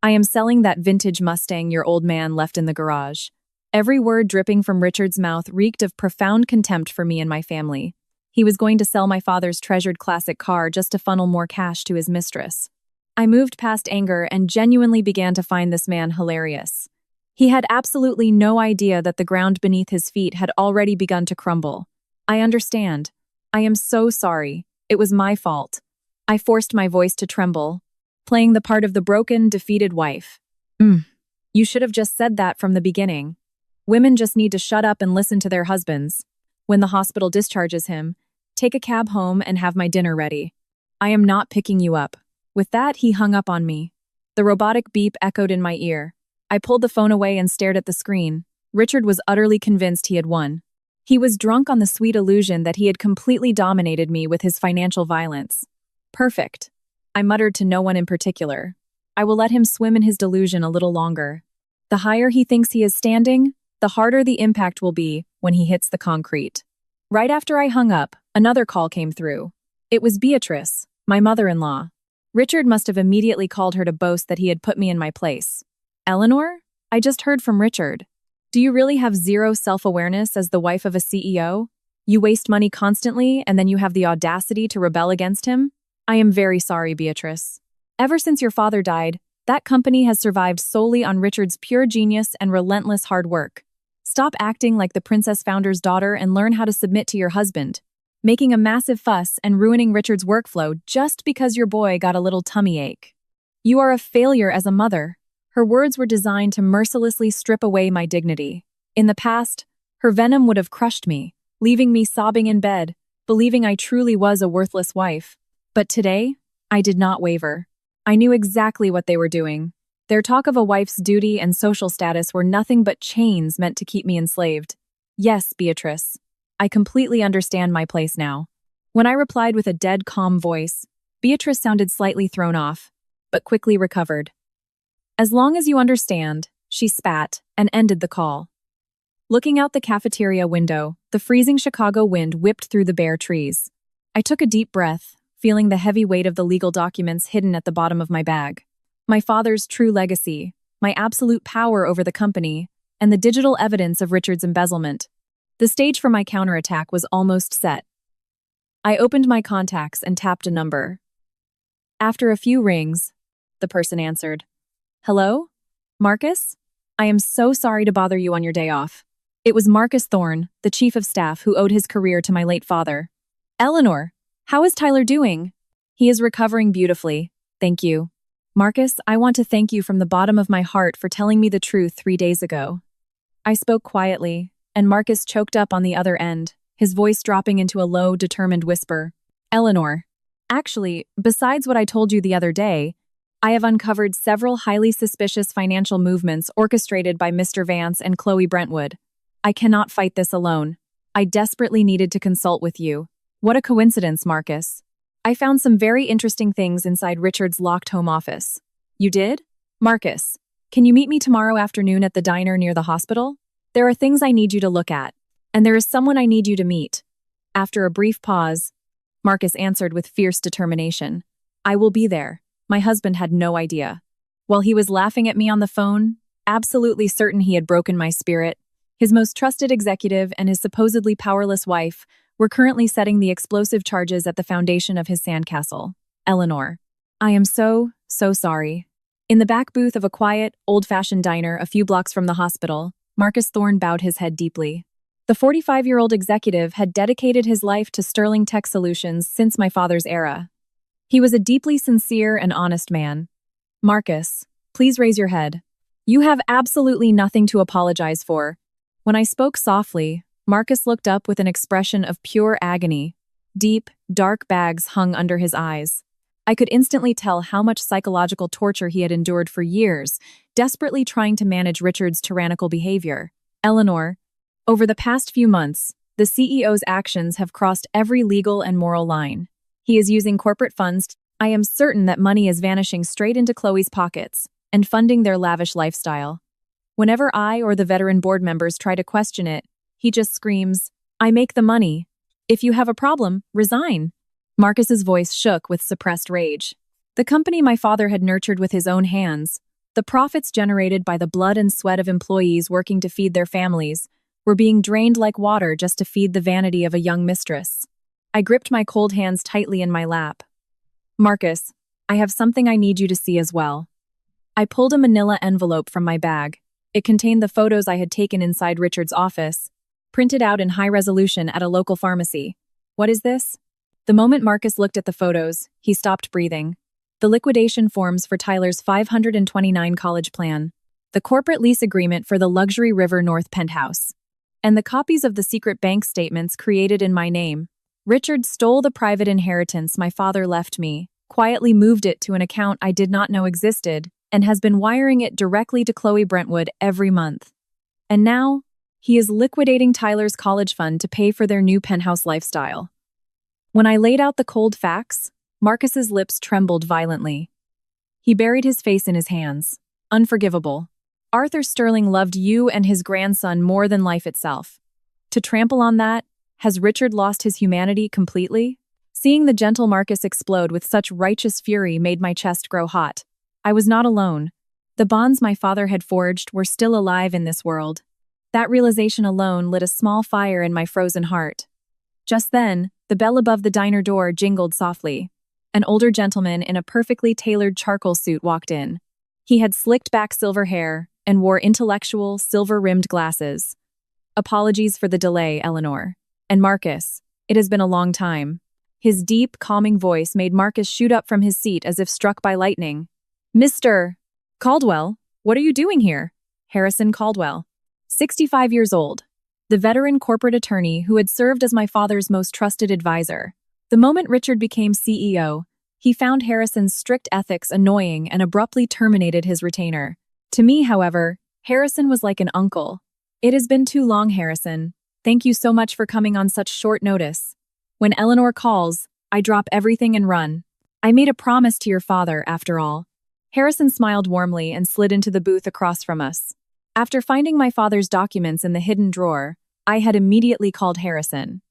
I am selling that vintage Mustang your old man left in the garage." Every word dripping from Richard's mouth reeked of profound contempt for me and my family. He was going to sell my father's treasured classic car just to funnel more cash to his mistress. I moved past anger and genuinely began to find this man hilarious. He had absolutely no idea that the ground beneath his feet had already begun to crumble. "I understand. I am so sorry. It was my fault." I forced my voice to tremble, playing the part of the broken, defeated wife. You should have just said that from the beginning. Women just need to shut up and listen to their husbands. When the hospital discharges him, take a cab home and have my dinner ready. I am not picking you up." With that, he hung up on me. The robotic beep echoed in my ear. I pulled the phone away and stared at the screen. Richard was utterly convinced he had won. He was drunk on the sweet illusion that he had completely dominated me with his financial violence. Perfect. I muttered to no one in particular. I will let him swim in his delusion a little longer. The higher he thinks he is standing, the harder the impact will be when he hits the concrete. Right after I hung up, another call came through. It was Beatrice, my mother-in-law. Richard must have immediately called her to boast that he had put me in my place. Eleanor? I just heard from Richard. Do you really have zero self-awareness as the wife of a CEO? You waste money constantly and then you have the audacity to rebel against him? I am very sorry, Beatrice. Ever since your father died, that company has survived solely on Richard's pure genius and relentless hard work. Stop acting like the princess founder's daughter and learn how to submit to your husband. Making a massive fuss and ruining Richard's workflow just because your boy got a little tummy ache. You are a failure as a mother. Her words were designed to mercilessly strip away my dignity. In the past, her venom would have crushed me, leaving me sobbing in bed, believing I truly was a worthless wife. But today, I did not waver. I knew exactly what they were doing. Their talk of a wife's duty and social status were nothing but chains meant to keep me enslaved. Yes, Beatrice. I completely understand my place now. When I replied with a dead calm voice, Beatrice sounded slightly thrown off, but quickly recovered. As long as you understand, she spat and ended the call. Looking out the cafeteria window, the freezing Chicago wind whipped through the bare trees. I took a deep breath, feeling the heavy weight of the legal documents hidden at the bottom of my bag. My father's true legacy, my absolute power over the company, and the digital evidence of Richard's embezzlement. The stage for my counterattack was almost set. I opened my contacts and tapped a number. After a few rings, the person answered. Hello? Marcus? I am so sorry to bother you on your day off. It was Marcus Thorne, the chief of staff who owed his career to my late father. Eleanor, how is Tyler doing? He is recovering beautifully, thank you. Marcus, I want to thank you from the bottom of my heart for telling me the truth 3 days ago. I spoke quietly, and Marcus choked up on the other end, his voice dropping into a low, determined whisper. Eleanor, actually, besides what I told you the other day, I have uncovered several highly suspicious financial movements orchestrated by Mr. Vance and Chloe Brentwood. I cannot fight this alone. I desperately needed to consult with you. What a coincidence, Marcus. I found some very interesting things inside Richard's locked home office. You did? Marcus, can you meet me tomorrow afternoon at the diner near the hospital? There are things I need you to look at, and there is someone I need you to meet. After a brief pause, Marcus answered with fierce determination. I will be there. My husband had no idea. While he was laughing at me on the phone, absolutely certain he had broken my spirit, his most trusted executive and his supposedly powerless wife were currently setting the explosive charges at the foundation of his sandcastle. Eleanor. I am so sorry. In the back booth of a quiet, old-fashioned diner a few blocks from the hospital, Marcus Thorne bowed his head deeply. The 45-year-old executive had dedicated his life to sterling tech solutions since my father's era. He was a deeply sincere and honest man. Marcus, please raise your head. You have absolutely nothing to apologize for. When I spoke softly, Marcus looked up with an expression of pure agony. Deep, dark bags hung under his eyes. I could instantly tell how much psychological torture he had endured for years, desperately trying to manage Richard's tyrannical behavior. Eleanor, over the past few months, the CEO's actions have crossed every legal and moral line. He is using corporate funds. I am certain that money is vanishing straight into Chloe's pockets and funding their lavish lifestyle. Whenever I or the veteran board members try to question it, he just screams, I make the money. If you have a problem, resign. Marcus's voice shook with suppressed rage. The company my father had nurtured with his own hands, the profits generated by the blood and sweat of employees working to feed their families, were being drained like water just to feed the vanity of a young mistress. I gripped my cold hands tightly in my lap. Marcus, I have something I need you to see as well. I pulled a manila envelope from my bag. It contained the photos I had taken inside Richard's office, printed out in high resolution at a local pharmacy. What is this? The moment Marcus looked at the photos, he stopped breathing. The liquidation forms for Tyler's 529 college plan, the corporate lease agreement for the luxury River North penthouse, and the copies of the secret bank statements created in my name. Richard stole the private inheritance my father left me, quietly moved it to an account I did not know existed, and has been wiring it directly to Chloe Brentwood every month. And now, he is liquidating Tyler's college fund to pay for their new penthouse lifestyle. When I laid out the cold facts, Marcus's lips trembled violently. He buried his face in his hands. Unforgivable. Arthur Sterling loved you and his grandson more than life itself. To trample on that, has Richard lost his humanity completely? Seeing the gentle Marcus explode with such righteous fury made my chest grow hot. I was not alone. The bonds my father had forged were still alive in this world. That realization alone lit a small fire in my frozen heart. Just then, the bell above the diner door jingled softly. An older gentleman in a perfectly tailored charcoal suit walked in. He had slicked back silver hair and wore intellectual, silver-rimmed glasses. Apologies for the delay, Eleanor. And Marcus, it has been a long time. His deep, calming voice made Marcus shoot up from his seat as if struck by lightning. Mr. Caldwell, what are you doing here? Harrison Caldwell, 65 years old, the veteran corporate attorney who had served as my father's most trusted advisor. The moment Richard became CEO, he found Harrison's strict ethics annoying and abruptly terminated his retainer. To me, however, Harrison was like an uncle. It has been too long, Harrison. Thank you so much for coming on such short notice. When Eleanor calls, I drop everything and run. I made a promise to your father, after all. Harrison smiled warmly and slid into the booth across from us. After finding my father's documents in the hidden drawer, I had immediately called Harrison.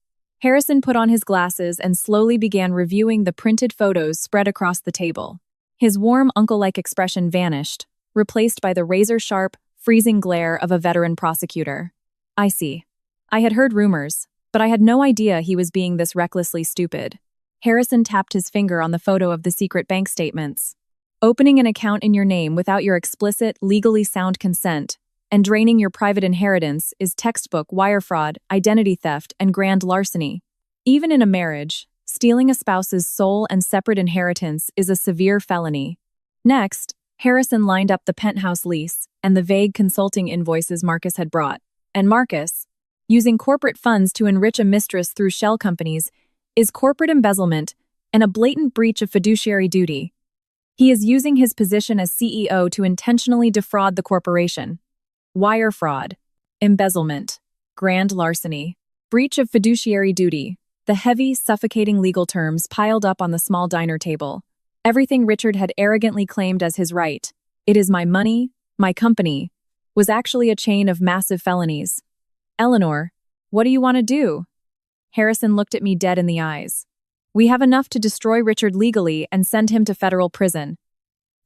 Harrison put on his glasses and slowly began reviewing the printed photos spread across the table. His warm uncle-like expression vanished, replaced by the razor-sharp, freezing glare of a veteran prosecutor. I see. I had heard rumors, but I had no idea he was being this recklessly stupid. Harrison tapped his finger on the photo of the secret bank statements. Opening an account in your name without your explicit, legally sound consent and draining your private inheritance is textbook wire fraud, identity theft, and grand larceny. Even in a marriage, stealing a spouse's sole and separate inheritance is a severe felony. Next, Harrison lined up the penthouse lease and the vague consulting invoices Marcus had brought. And Marcus, using corporate funds to enrich a mistress through shell companies, is corporate embezzlement and a blatant breach of fiduciary duty. He is using his position as CEO to intentionally defraud the corporation. Wire fraud, embezzlement, grand larceny, breach of fiduciary duty, the heavy, suffocating legal terms piled up on the small diner table. Everything Richard had arrogantly claimed as his right, it is my money, my company, was actually a chain of massive felonies. Eleanor, what do you want to do? Harrison looked at me dead in the eyes. We have enough to destroy Richard legally and send him to federal prison.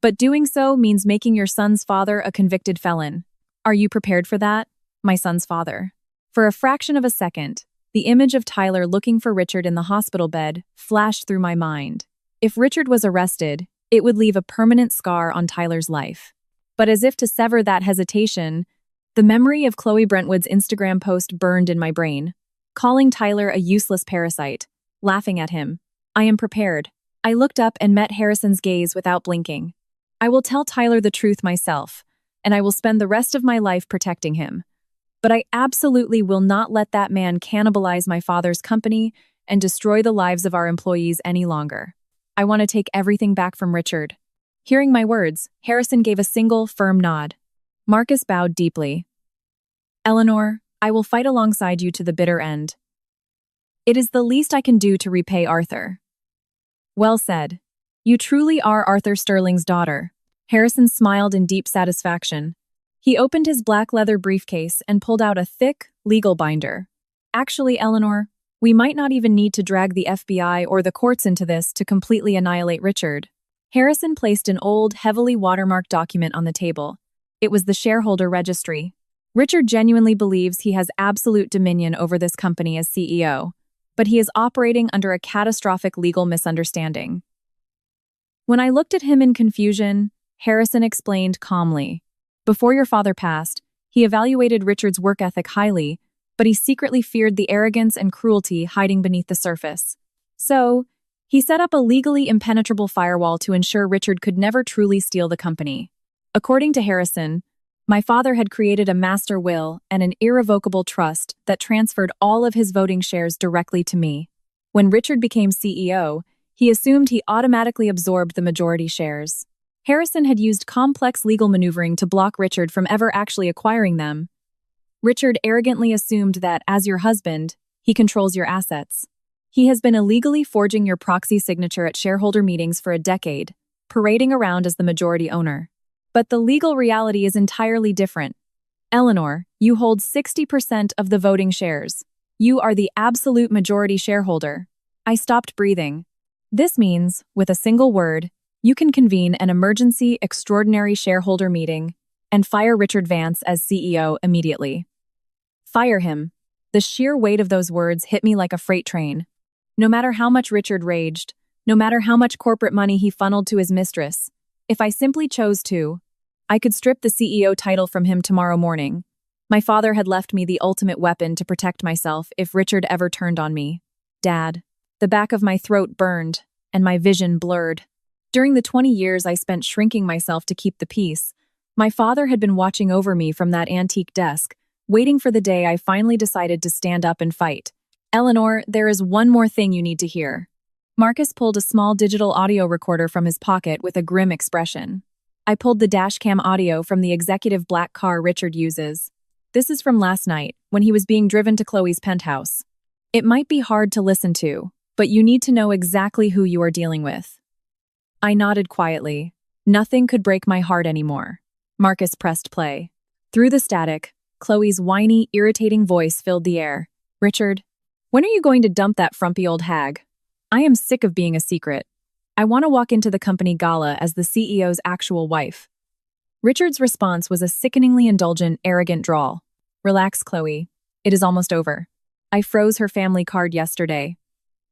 But doing so means making your son's father a convicted felon. Are you prepared for that, my son's father? For a fraction of a second, the image of Tyler looking for Richard in the hospital bed flashed through my mind. If Richard was arrested, it would leave a permanent scar on Tyler's life. But as if to sever that hesitation, the memory of Chloe Brentwood's Instagram post burned in my brain, calling Tyler a useless parasite, laughing at him. I am prepared. I looked up and met Harrison's gaze without blinking. I will tell Tyler the truth myself, and I will spend the rest of my life protecting him. But I absolutely will not let that man cannibalize my father's company and destroy the lives of our employees any longer. I want to take everything back from Richard. Hearing my words, Harrison gave a single, firm nod. Marcus bowed deeply. Eleanor, I will fight alongside you to the bitter end. It is the least I can do to repay Arthur. Well said. You truly are Arthur Sterling's daughter. Harrison smiled in deep satisfaction. He opened his black leather briefcase and pulled out a thick, legal binder. Actually, Eleanor, we might not even need to drag the FBI or the courts into this to completely annihilate Richard. Harrison placed an old, heavily watermarked document on the table. It was the shareholder registry. Richard genuinely believes he has absolute dominion over this company as CEO, but he is operating under a catastrophic legal misunderstanding. When I looked at him in confusion, Harrison explained calmly. Before your father passed, he evaluated Richard's work ethic highly, but he secretly feared the arrogance and cruelty hiding beneath the surface. So, he set up a legally impenetrable firewall to ensure Richard could never truly steal the company. According to Harrison, my father had created a master will and an irrevocable trust that transferred all of his voting shares directly to me. When Richard became CEO, he assumed he automatically absorbed the majority shares. Harrison had used complex legal maneuvering to block Richard from ever actually acquiring them. Richard arrogantly assumed that, as your husband, he controls your assets. He has been illegally forging your proxy signature at shareholder meetings for a decade, parading around as the majority owner. But the legal reality is entirely different. Eleanor, you hold 60% of the voting shares. You are the absolute majority shareholder. I stopped breathing. This means, with a single word, you can convene an emergency extraordinary shareholder meeting and fire Richard Vance as CEO immediately. Fire him. The sheer weight of those words hit me like a freight train. No matter how much Richard raged, no matter how much corporate money he funneled to his mistress, if I simply chose to, I could strip the CEO title from him tomorrow morning. My father had left me the ultimate weapon to protect myself if Richard ever turned on me. Dad. The back of my throat burned, and my vision blurred. During the 20 years I spent shrinking myself to keep the peace, my father had been watching over me from that antique desk, waiting for the day I finally decided to stand up and fight. Eleanor, there is one more thing you need to hear. Marcus pulled a small digital audio recorder from his pocket with a grim expression. I pulled the dashcam audio from the executive black car Richard uses. This is from last night, when he was being driven to Chloe's penthouse. It might be hard to listen to, but you need to know exactly who you are dealing with. I nodded quietly. Nothing could break my heart anymore. Marcus pressed play. Through the static, Chloe's whiny, irritating voice filled the air. Richard, when are you going to dump that frumpy old hag? I am sick of being a secret. I want to walk into the company gala as the CEO's actual wife. Richard's response was a sickeningly indulgent, arrogant drawl. Relax, Chloe. It is almost over. I froze her family card yesterday.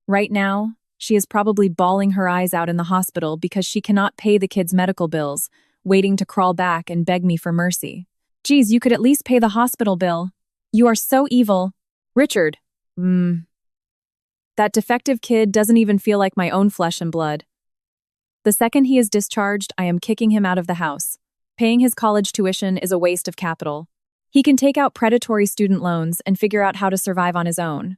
Right now, she is probably bawling her eyes out in the hospital because she cannot pay the kids' medical bills, waiting to crawl back and beg me for mercy. Geez, you could at least pay the hospital bill. You are so evil. Richard. That defective kid doesn't even feel like my own flesh and blood. The second he is discharged, I am kicking him out of the house. Paying his college tuition is a waste of capital. He can take out predatory student loans and figure out how to survive on his own.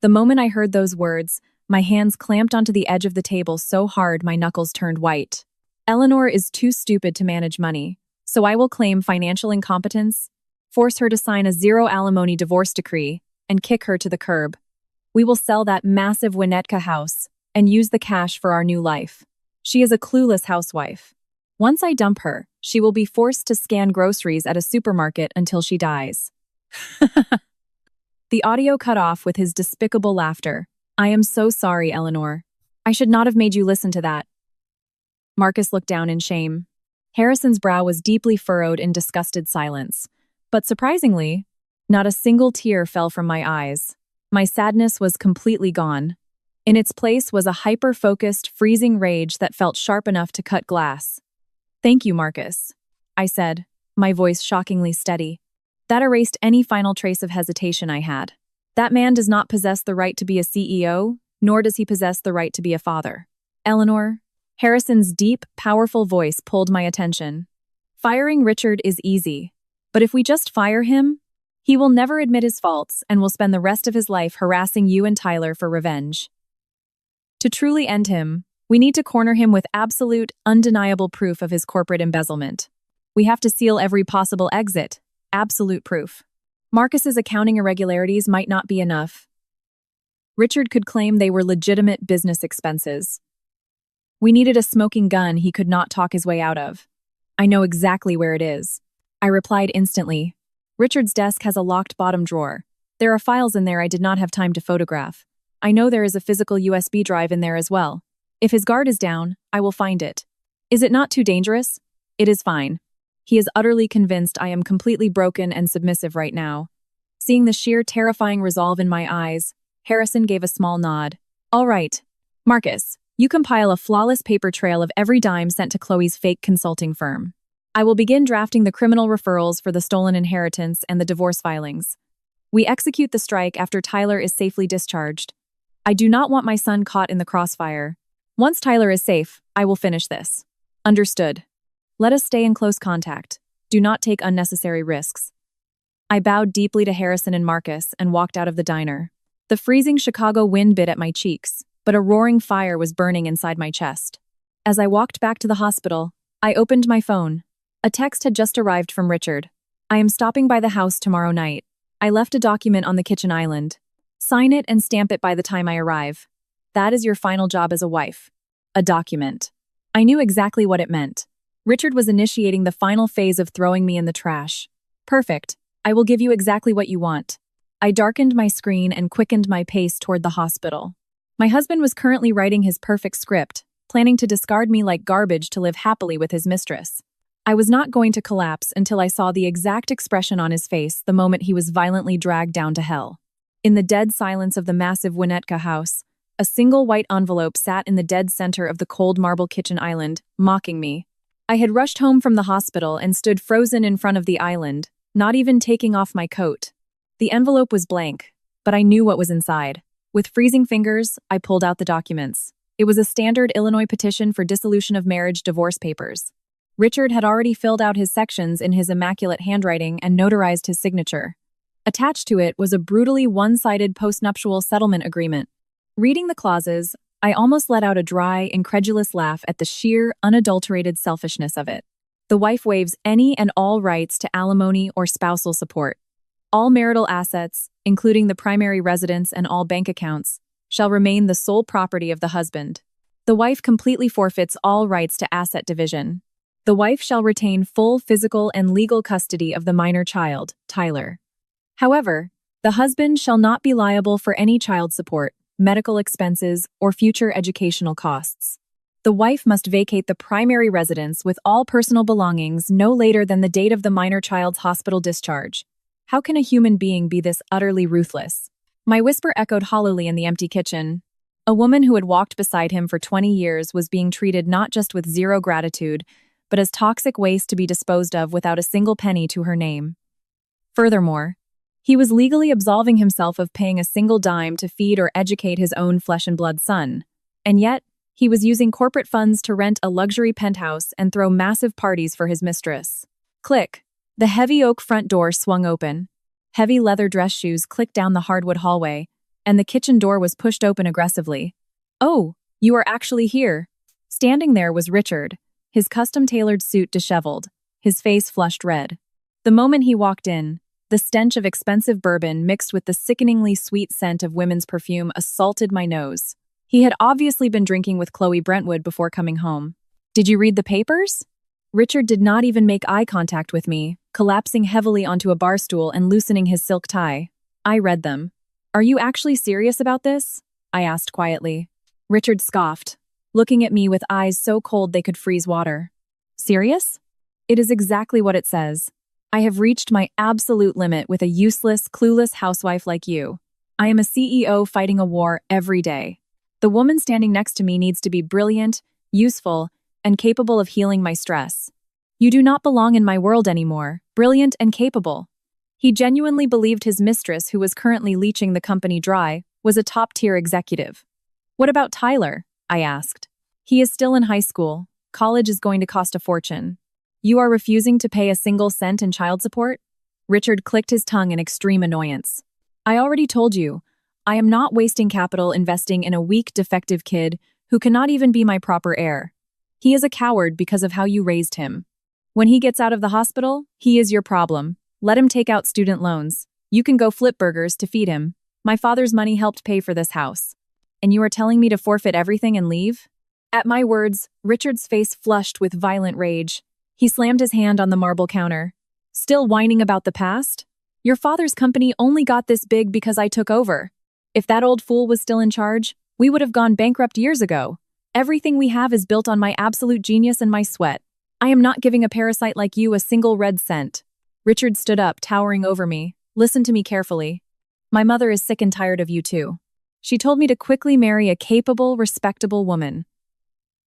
The moment I heard those words, my hands clamped onto the edge of the table so hard my knuckles turned white. Eleanor is too stupid to manage money, so I will claim financial incompetence, force her to sign a zero alimony divorce decree, and kick her to the curb. We will sell that massive Winnetka house and use the cash for our new life. She is a clueless housewife. Once I dump her, she will be forced to scan groceries at a supermarket until she dies. The audio cut off with his despicable laughter. I am so sorry, Eleanor. I should not have made you listen to that. Marcus looked down in shame. Harrison's brow was deeply furrowed in disgusted silence. But surprisingly, not a single tear fell from my eyes. My sadness was completely gone. In its place was a hyper-focused, freezing rage that felt sharp enough to cut glass. Thank you, Marcus, I said, my voice shockingly steady. That erased any final trace of hesitation I had. That man does not possess the right to be a CEO, nor does he possess the right to be a father. Eleanor, Harrison's deep, powerful voice pulled my attention. Firing Richard is easy, but if we just fire him, he will never admit his faults and will spend the rest of his life harassing you and Tyler for revenge. To truly end him, we need to corner him with absolute, undeniable proof of his corporate embezzlement. We have to seal every possible exit. Absolute proof. Marcus's accounting irregularities might not be enough. Richard could claim they were legitimate business expenses. We needed a smoking gun he could not talk his way out of. I know exactly where it is. I replied instantly. Richard's desk has a locked bottom drawer. There are files in there I did not have time to photograph. I know there is a physical USB drive in there as well. If his guard is down, I will find it. Is it not too dangerous? It is fine. He is utterly convinced I am completely broken and submissive right now. Seeing the sheer terrifying resolve in my eyes, Harrison gave a small nod. All right. Marcus, you compile a flawless paper trail of every dime sent to Chloe's fake consulting firm. I will begin drafting the criminal referrals for the stolen inheritance and the divorce filings. We execute the strike after Tyler is safely discharged. I do not want my son caught in the crossfire. Once Tyler is safe, I will finish this. Understood. Let us stay in close contact. Do not take unnecessary risks. I bowed deeply to Harrison and Marcus and walked out of the diner. The freezing Chicago wind bit at my cheeks, but a roaring fire was burning inside my chest. As I walked back to the hospital, I opened my phone. A text had just arrived from Richard. I am stopping by the house tomorrow night. I left a document on the kitchen island. Sign it and stamp it by the time I arrive. That is your final job as a wife. A document. I knew exactly what it meant. Richard was initiating the final phase of throwing me in the trash. Perfect. I will give you exactly what you want. I darkened my screen and quickened my pace toward the hospital. My husband was currently writing his perfect script, planning to discard me like garbage to live happily with his mistress. I was not going to collapse until I saw the exact expression on his face the moment he was violently dragged down to hell. In the dead silence of the massive Winnetka house, a single white envelope sat in the dead center of the cold marble kitchen island, mocking me. I had rushed home from the hospital and stood frozen in front of the island, not even taking off my coat. The envelope was blank, but I knew what was inside. With freezing fingers, I pulled out the documents. It was a standard Illinois petition for dissolution of marriage divorce papers. Richard had already filled out his sections in his immaculate handwriting and notarized his signature. Attached to it was a brutally one-sided postnuptial settlement agreement. Reading the clauses, I almost let out a dry, incredulous laugh at the sheer, unadulterated selfishness of it. The wife waives any and all rights to alimony or spousal support. All marital assets, including the primary residence and all bank accounts, shall remain the sole property of the husband. The wife completely forfeits all rights to asset division. The wife shall retain full physical and legal custody of the minor child, Tyler. However, the husband shall not be liable for any child support, medical expenses, or future educational costs. The wife must vacate the primary residence with all personal belongings no later than the date of the minor child's hospital discharge. How can a human being be this utterly ruthless? My whisper echoed hollowly in the empty kitchen. A woman who had walked beside him for 20 years was being treated not just with zero gratitude, but as toxic waste to be disposed of without a single penny to her name. Furthermore, he was legally absolving himself of paying a single dime to feed or educate his own flesh-and-blood son. And yet, he was using corporate funds to rent a luxury penthouse and throw massive parties for his mistress. Click. The heavy oak front door swung open. Heavy leather dress shoes clicked down the hardwood hallway, and the kitchen door was pushed open aggressively. "Oh, you are actually here." Standing there was Richard, his custom-tailored suit disheveled, his face flushed red. The moment he walked in, the stench of expensive bourbon mixed with the sickeningly sweet scent of women's perfume assaulted my nose. He had obviously been drinking with Chloe Brentwood before coming home. "Did you read the papers?" Richard did not even make eye contact with me, collapsing heavily onto a bar stool and loosening his silk tie. "I read them." "Are you actually serious about this?" I asked quietly. Richard scoffed, looking at me with eyes so cold they could freeze water. "Serious? It is exactly what it says. I have reached my absolute limit with a useless, clueless housewife like you. I am a CEO fighting a war every day. The woman standing next to me needs to be brilliant, useful, and capable of healing my stress. You do not belong in my world anymore, brilliant and capable." He genuinely believed his mistress, who was currently leeching the company dry, was a top-tier executive. "What about Tyler?" I asked. "He is still in high school. College is going to cost a fortune. You are refusing to pay a single cent in child support?" Richard clicked his tongue in extreme annoyance. "I already told you, I am not wasting capital investing in a weak, defective kid who cannot even be my proper heir. He is a coward because of how you raised him. When he gets out of the hospital, he is your problem. Let him take out student loans. You can go flip burgers to feed him. My father's money helped pay for this house. And you are telling me to forfeit everything and leave?" At my words, Richard's face flushed with violent rage. He slammed his hand on the marble counter. "Still whining about the past? Your father's company only got this big because I took over. If that old fool was still in charge, we would have gone bankrupt years ago. Everything we have is built on my absolute genius and my sweat. I am not giving a parasite like you a single red cent." Richard stood up, towering over me. "Listen to me carefully. My mother is sick and tired of you too. She told me to quickly marry a capable, respectable woman.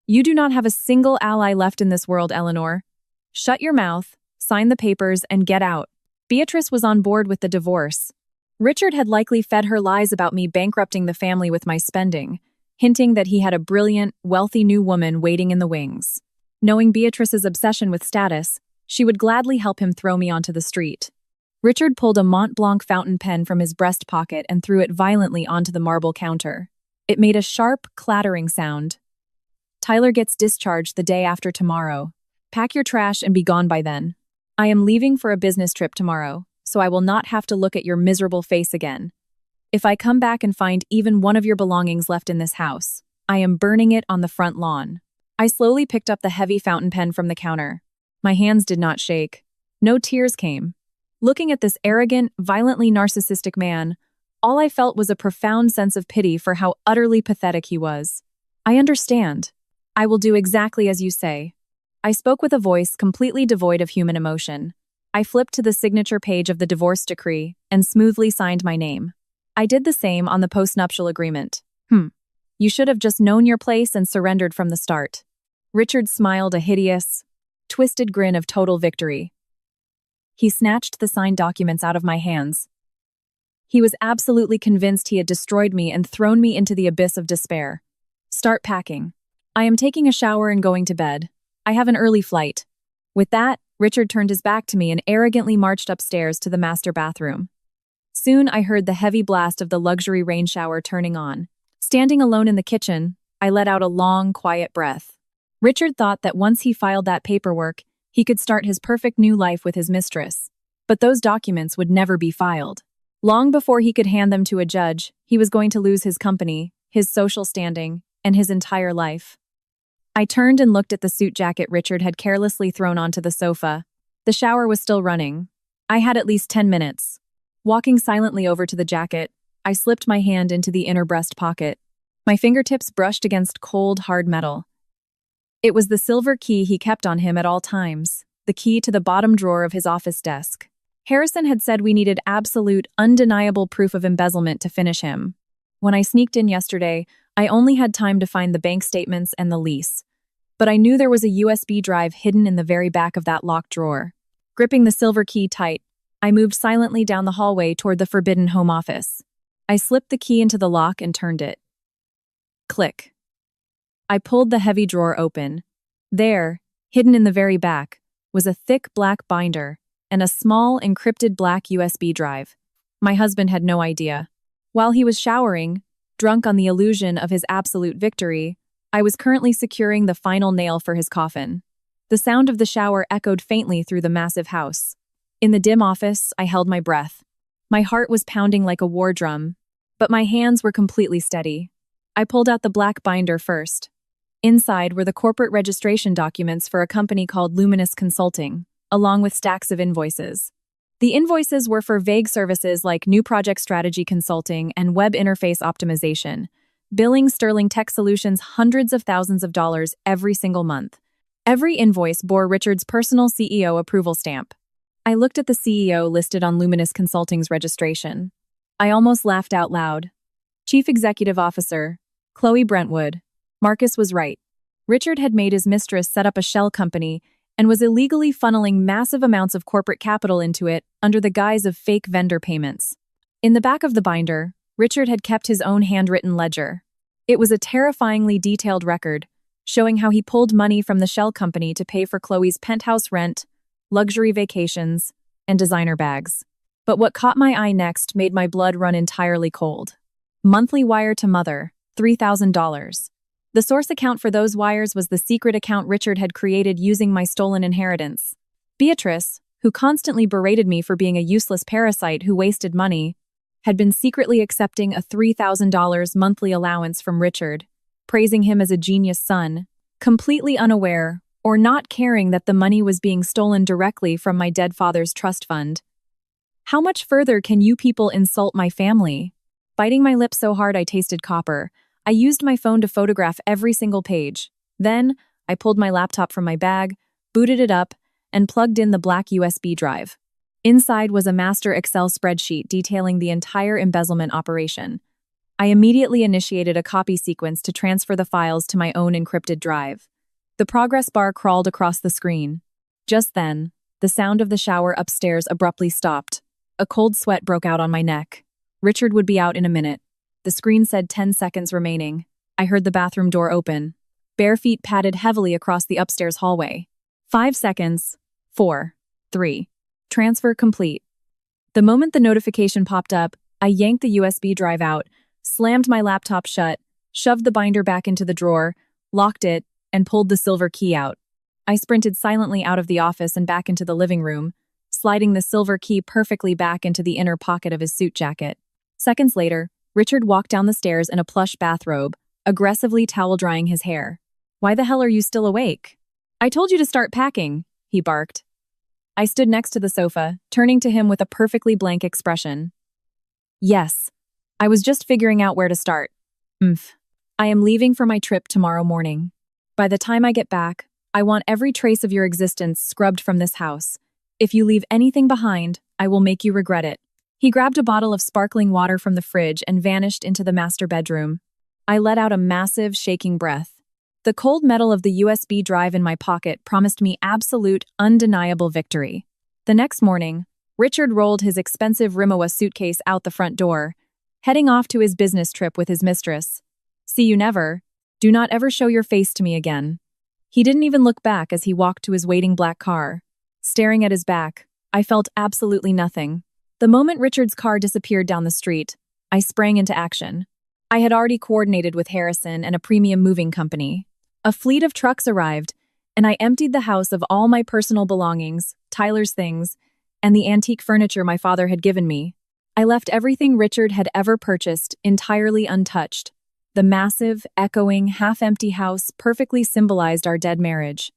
You do not have a single ally left in this world, Eleanor. Shut your mouth, sign the papers, and get out." Beatrice was on board with the divorce. Richard had likely fed her lies about me bankrupting the family with my spending, hinting that he had a brilliant, wealthy new woman waiting in the wings. Knowing Beatrice's obsession with status, she would gladly help him throw me onto the street. Richard pulled a Mont Blanc fountain pen from his breast pocket and threw it violently onto the marble counter. It made a sharp, clattering sound. "Tyler gets discharged the day after tomorrow. Pack your trash and be gone by then. I am leaving for a business trip tomorrow, so I will not have to look at your miserable face again. If I come back and find even one of your belongings left in this house, I am burning it on the front lawn." I slowly picked up the heavy fountain pen from the counter. My hands did not shake. No tears came. Looking at this arrogant, violently narcissistic man, all I felt was a profound sense of pity for how utterly pathetic he was. I understand. I will do exactly as you say. I spoke with a voice completely devoid of human emotion. I flipped to the signature page of the divorce decree and smoothly signed my name. I did the same on the postnuptial agreement. You should have just known your place and surrendered from the start. Richard smiled a hideous, twisted grin of total victory. He snatched the signed documents out of my hands. He was absolutely convinced he had destroyed me and thrown me into the abyss of despair. Start packing. I am taking a shower and going to bed. I have an early flight. With that, Richard turned his back to me and arrogantly marched upstairs to the master bathroom. Soon I heard the heavy blast of the luxury rain shower turning on. Standing alone in the kitchen, I let out a long, quiet breath. Richard thought that once he filed that paperwork, he could start his perfect new life with his mistress. But those documents would never be filed. Long before he could hand them to a judge, he was going to lose his company, his social standing, and his entire life. I turned and looked at the suit jacket Richard had carelessly thrown onto the sofa. The shower was still running. I had at least 10 minutes. Walking silently over to the jacket, I slipped my hand into the inner breast pocket. My fingertips brushed against cold, hard metal. It was the silver key he kept on him at all times, the key to the bottom drawer of his office desk. Harrison had said we needed absolute, undeniable proof of embezzlement to finish him. When I sneaked in yesterday, I only had time to find the bank statements and the lease. But I knew there was a USB drive hidden in the very back of that locked drawer. Gripping the silver key tight, I moved silently down the hallway toward the forbidden home office. I slipped the key into the lock and turned it. Click. I pulled the heavy drawer open. There, hidden in the very back, was a thick black binder and a small, encrypted black USB drive. My husband had no idea. While he was showering, drunk on the illusion of his absolute victory, I was currently securing the final nail for his coffin. The sound of the shower echoed faintly through the massive house. In the dim office, I held my breath. My heart was pounding like a war drum, but my hands were completely steady. I pulled out the black binder first. Inside were the corporate registration documents for a company called Luminous Consulting, along with stacks of invoices. The invoices were for vague services like new project strategy consulting and web interface optimization, billing Sterling Tech Solutions hundreds of thousands of dollars every single month. Every invoice bore Richard's personal CEO approval stamp. I looked at the CEO listed on Luminous Consulting's registration. I almost laughed out loud. Chief Executive Officer, Chloe Brentwood. Marcus was right. Richard had made his mistress set up a shell company and was illegally funneling massive amounts of corporate capital into it under the guise of fake vendor payments. In the back of the binder, Richard had kept his own handwritten ledger. It was a terrifyingly detailed record, showing how he pulled money from the shell company to pay for Chloe's penthouse rent, luxury vacations, and designer bags. But what caught my eye next made my blood run entirely cold. Monthly wire to mother, $3,000. The source account for those wires was the secret account Richard had created using my stolen inheritance. Beatrice, who constantly berated me for being a useless parasite who wasted money, had been secretly accepting a $3,000 monthly allowance from Richard, praising him as a genius son, completely unaware or not caring that the money was being stolen directly from my dead father's trust fund. How much further can you people insult my family? Biting my lips so hard I tasted copper, I used my phone to photograph every single page. Then, I pulled my laptop from my bag, booted it up, and plugged in the black USB drive. Inside was a master Excel spreadsheet detailing the entire embezzlement operation. I immediately initiated a copy sequence to transfer the files to my own encrypted drive. The progress bar crawled across the screen. Just then, the sound of the shower upstairs abruptly stopped. A cold sweat broke out on my neck. Richard would be out in a minute. The screen said 10 seconds remaining. I heard the bathroom door open. Bare feet padded heavily across the upstairs hallway. 5 seconds. 4. 3. Transfer complete. The moment the notification popped up, I yanked the USB drive out, slammed my laptop shut, shoved the binder back into the drawer, locked it, and pulled the silver key out. I sprinted silently out of the office and back into the living room, sliding the silver key perfectly back into the inner pocket of his suit jacket. Seconds later, Richard walked down the stairs in a plush bathrobe, aggressively towel-drying his hair. Why the hell are you still awake? I told you to start packing, he barked. I stood next to the sofa, turning to him with a perfectly blank expression. Yes. I was just figuring out where to start. I am leaving for my trip tomorrow morning. By the time I get back, I want every trace of your existence scrubbed from this house. If you leave anything behind, I will make you regret it. He grabbed a bottle of sparkling water from the fridge and vanished into the master bedroom. I let out a massive, shaking breath. The cold metal of the USB drive in my pocket promised me absolute, undeniable victory. The next morning, Richard rolled his expensive Rimowa suitcase out the front door, heading off to his business trip with his mistress. See you never. Do not ever show your face to me again. He didn't even look back as he walked to his waiting black car. Staring at his back, I felt absolutely nothing. The moment Richard's car disappeared down the street, I sprang into action. I had already coordinated with Harrison and a premium moving company. A fleet of trucks arrived, and I emptied the house of all my personal belongings, Tyler's things, and the antique furniture my father had given me. I left everything Richard had ever purchased entirely untouched. The massive, echoing, half-empty house perfectly symbolized our dead marriage.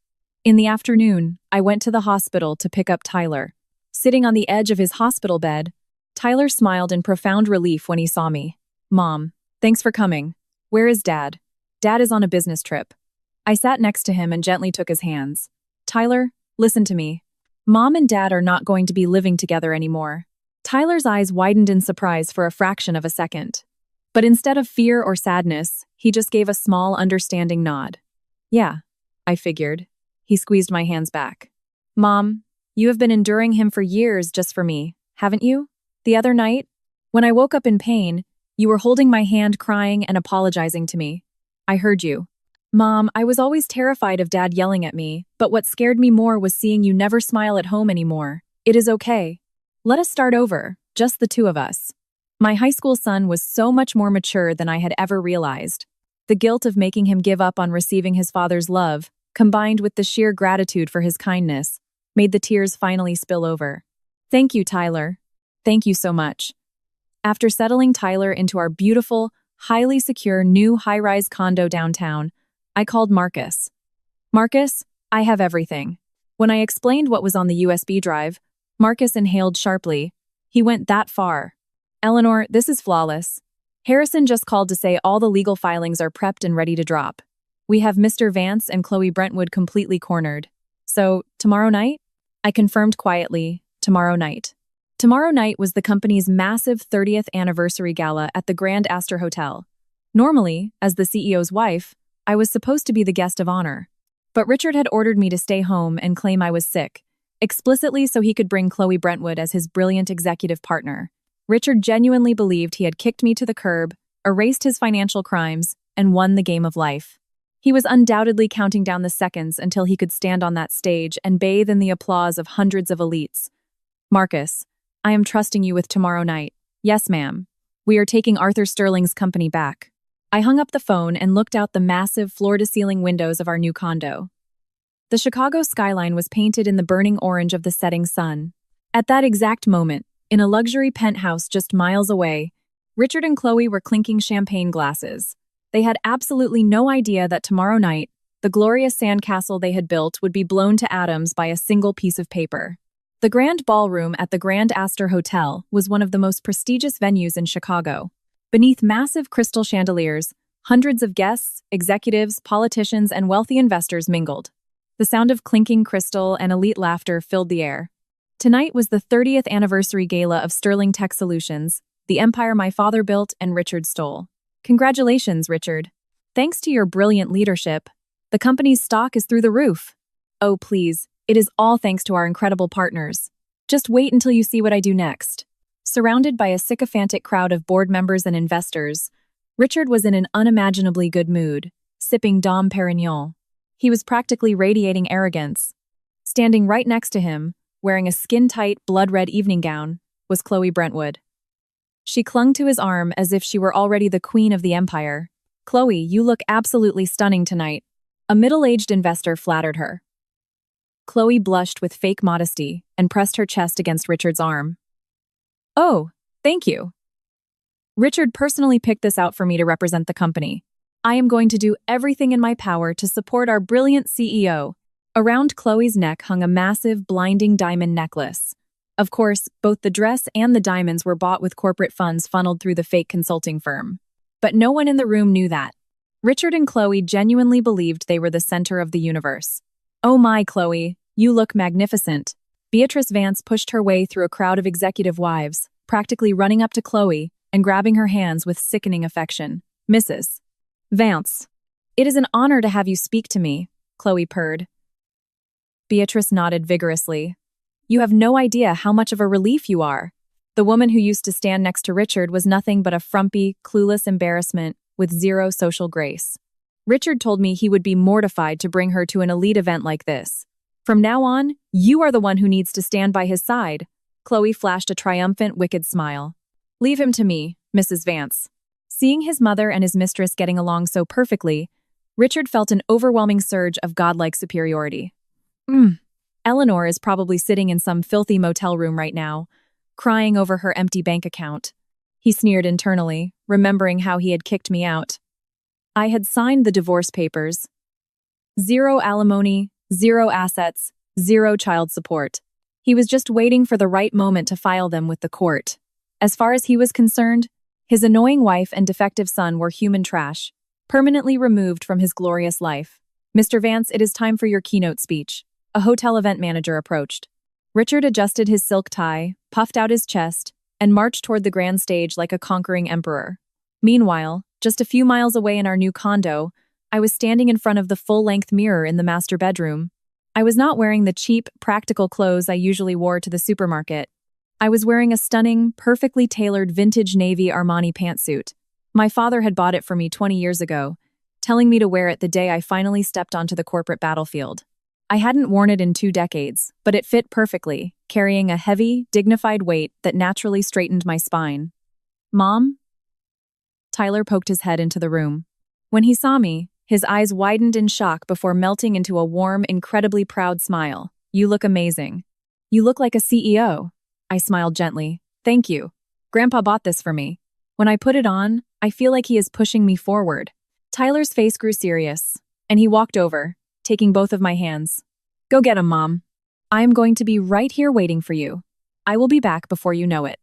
In the afternoon, I went to the hospital to pick up Tyler. Sitting on the edge of his hospital bed, Tyler smiled in profound relief when he saw me. Mom, thanks for coming. Where is Dad? Dad is on a business trip. I sat next to him and gently took his hands. Tyler, listen to me. Mom and Dad are not going to be living together anymore. Tyler's eyes widened in surprise for a fraction of a second. But instead of fear or sadness, he just gave a small, understanding nod. Yeah, I figured. He squeezed my hands back. Mom, you have been enduring him for years just for me, haven't you? The other night, when I woke up in pain, you were holding my hand crying and apologizing to me. I heard you. Mom, I was always terrified of Dad yelling at me, but what scared me more was seeing you never smile at home anymore. It is okay. Let us start over, just the two of us. My high school son was so much more mature than I had ever realized. The guilt of making him give up on receiving his father's love, combined with the sheer gratitude for his kindness, made the tears finally spill over. Thank you, Tyler. Thank you so much. After settling Tyler into our beautiful, highly secure new high-rise condo downtown, I called Marcus. Marcus, I have everything. When I explained what was on the USB drive, Marcus inhaled sharply. He went that far. Eleanor, this is flawless. Harrison just called to say all the legal filings are prepped and ready to drop. We have Mr. Vance and Chloe Brentwood completely cornered. So, tomorrow night? I confirmed quietly, tomorrow night. Tomorrow night was the company's massive 30th anniversary gala at the Grand Astor Hotel. Normally, as the CEO's wife, I was supposed to be the guest of honor. But Richard had ordered me to stay home and claim I was sick, explicitly so he could bring Chloe Brentwood as his brilliant executive partner. Richard genuinely believed he had kicked me to the curb, erased his financial crimes, and won the game of life. He was undoubtedly counting down the seconds until he could stand on that stage and bathe in the applause of hundreds of elites. Marcus, I am trusting you with tomorrow night. Yes, ma'am. We are taking Arthur Sterling's company back. I hung up the phone and looked out the massive floor-to-ceiling windows of our new condo. The Chicago skyline was painted in the burning orange of the setting sun. At that exact moment, in a luxury penthouse just miles away, Richard and Chloe were clinking champagne glasses. They had absolutely no idea that tomorrow night, the glorious sandcastle they had built would be blown to atoms by a single piece of paper. The Grand Ballroom at the Grand Astor Hotel was one of the most prestigious venues in Chicago. Beneath massive crystal chandeliers, hundreds of guests, executives, politicians, and wealthy investors mingled. The sound of clinking crystal and elite laughter filled the air. Tonight was the 30th anniversary gala of Sterling Tech Solutions, the empire my father built and Richard stole. Congratulations, Richard. Thanks to your brilliant leadership, the company's stock is through the roof. Oh, please, it is all thanks to our incredible partners. Just wait until you see what I do next. Surrounded by a sycophantic crowd of board members and investors, Richard was in an unimaginably good mood, sipping Dom Perignon. He was practically radiating arrogance. Standing right next to him, wearing a skin-tight, blood-red evening gown, was Chloe Brentwood. She clung to his arm as if she were already the queen of the empire. Chloe, you look absolutely stunning tonight. A middle-aged investor flattered her. Chloe blushed with fake modesty and pressed her chest against Richard's arm. Oh, thank you. Richard personally picked this out for me to represent the company. I am going to do everything in my power to support our brilliant CEO. Around Chloe's neck hung a massive, blinding diamond necklace. Of course, both the dress and the diamonds were bought with corporate funds funneled through the fake consulting firm. But no one in the room knew that. Richard and Chloe genuinely believed they were the center of the universe. "Oh my, Chloe, you look magnificent." Beatrice Vance pushed her way through a crowd of executive wives, practically running up to Chloe and grabbing her hands with sickening affection. "Mrs. Vance, it is an honor to have you speak to me," Chloe purred. Beatrice nodded vigorously. "You have no idea how much of a relief you are." The woman who used to stand next to Richard was nothing but a frumpy, clueless embarrassment with zero social grace. "Richard told me he would be mortified to bring her to an elite event like this. From now on, you are the one who needs to stand by his side." Chloe flashed a triumphant, wicked smile. "Leave him to me, Mrs. Vance." Seeing his mother and his mistress getting along so perfectly, Richard felt an overwhelming surge of godlike superiority. Eleanor is probably sitting in some filthy motel room right now, crying over her empty bank account. He sneered internally, remembering how he had kicked me out. I had signed the divorce papers. 0 alimony, 0 assets, 0 child support. He was just waiting for the right moment to file them with the court. As far as he was concerned, his annoying wife and defective son were human trash, permanently removed from his glorious life. "Mr. Vance, it is time for your keynote speech." A hotel event manager approached. Richard adjusted his silk tie, puffed out his chest, and marched toward the grand stage like a conquering emperor. Meanwhile, just a few miles away in our new condo, I was standing in front of the full-length mirror in the master bedroom. I was not wearing the cheap, practical clothes I usually wore to the supermarket. I was wearing a stunning, perfectly tailored vintage navy Armani pantsuit. My father had bought it for me 20 years ago, telling me to wear it the day I finally stepped onto the corporate battlefield. I hadn't worn it in 2 decades, but it fit perfectly, carrying a heavy, dignified weight that naturally straightened my spine. "Mom?" Tyler poked his head into the room. When he saw me, his eyes widened in shock before melting into a warm, incredibly proud smile. "You look amazing. You look like a CEO." I smiled gently. "Thank you. Grandpa bought this for me. When I put it on, I feel like he is pushing me forward." Tyler's face grew serious, and he walked over, taking both of my hands. "Go get him, Mom. I am going to be right here waiting for you. I will be back before you know it.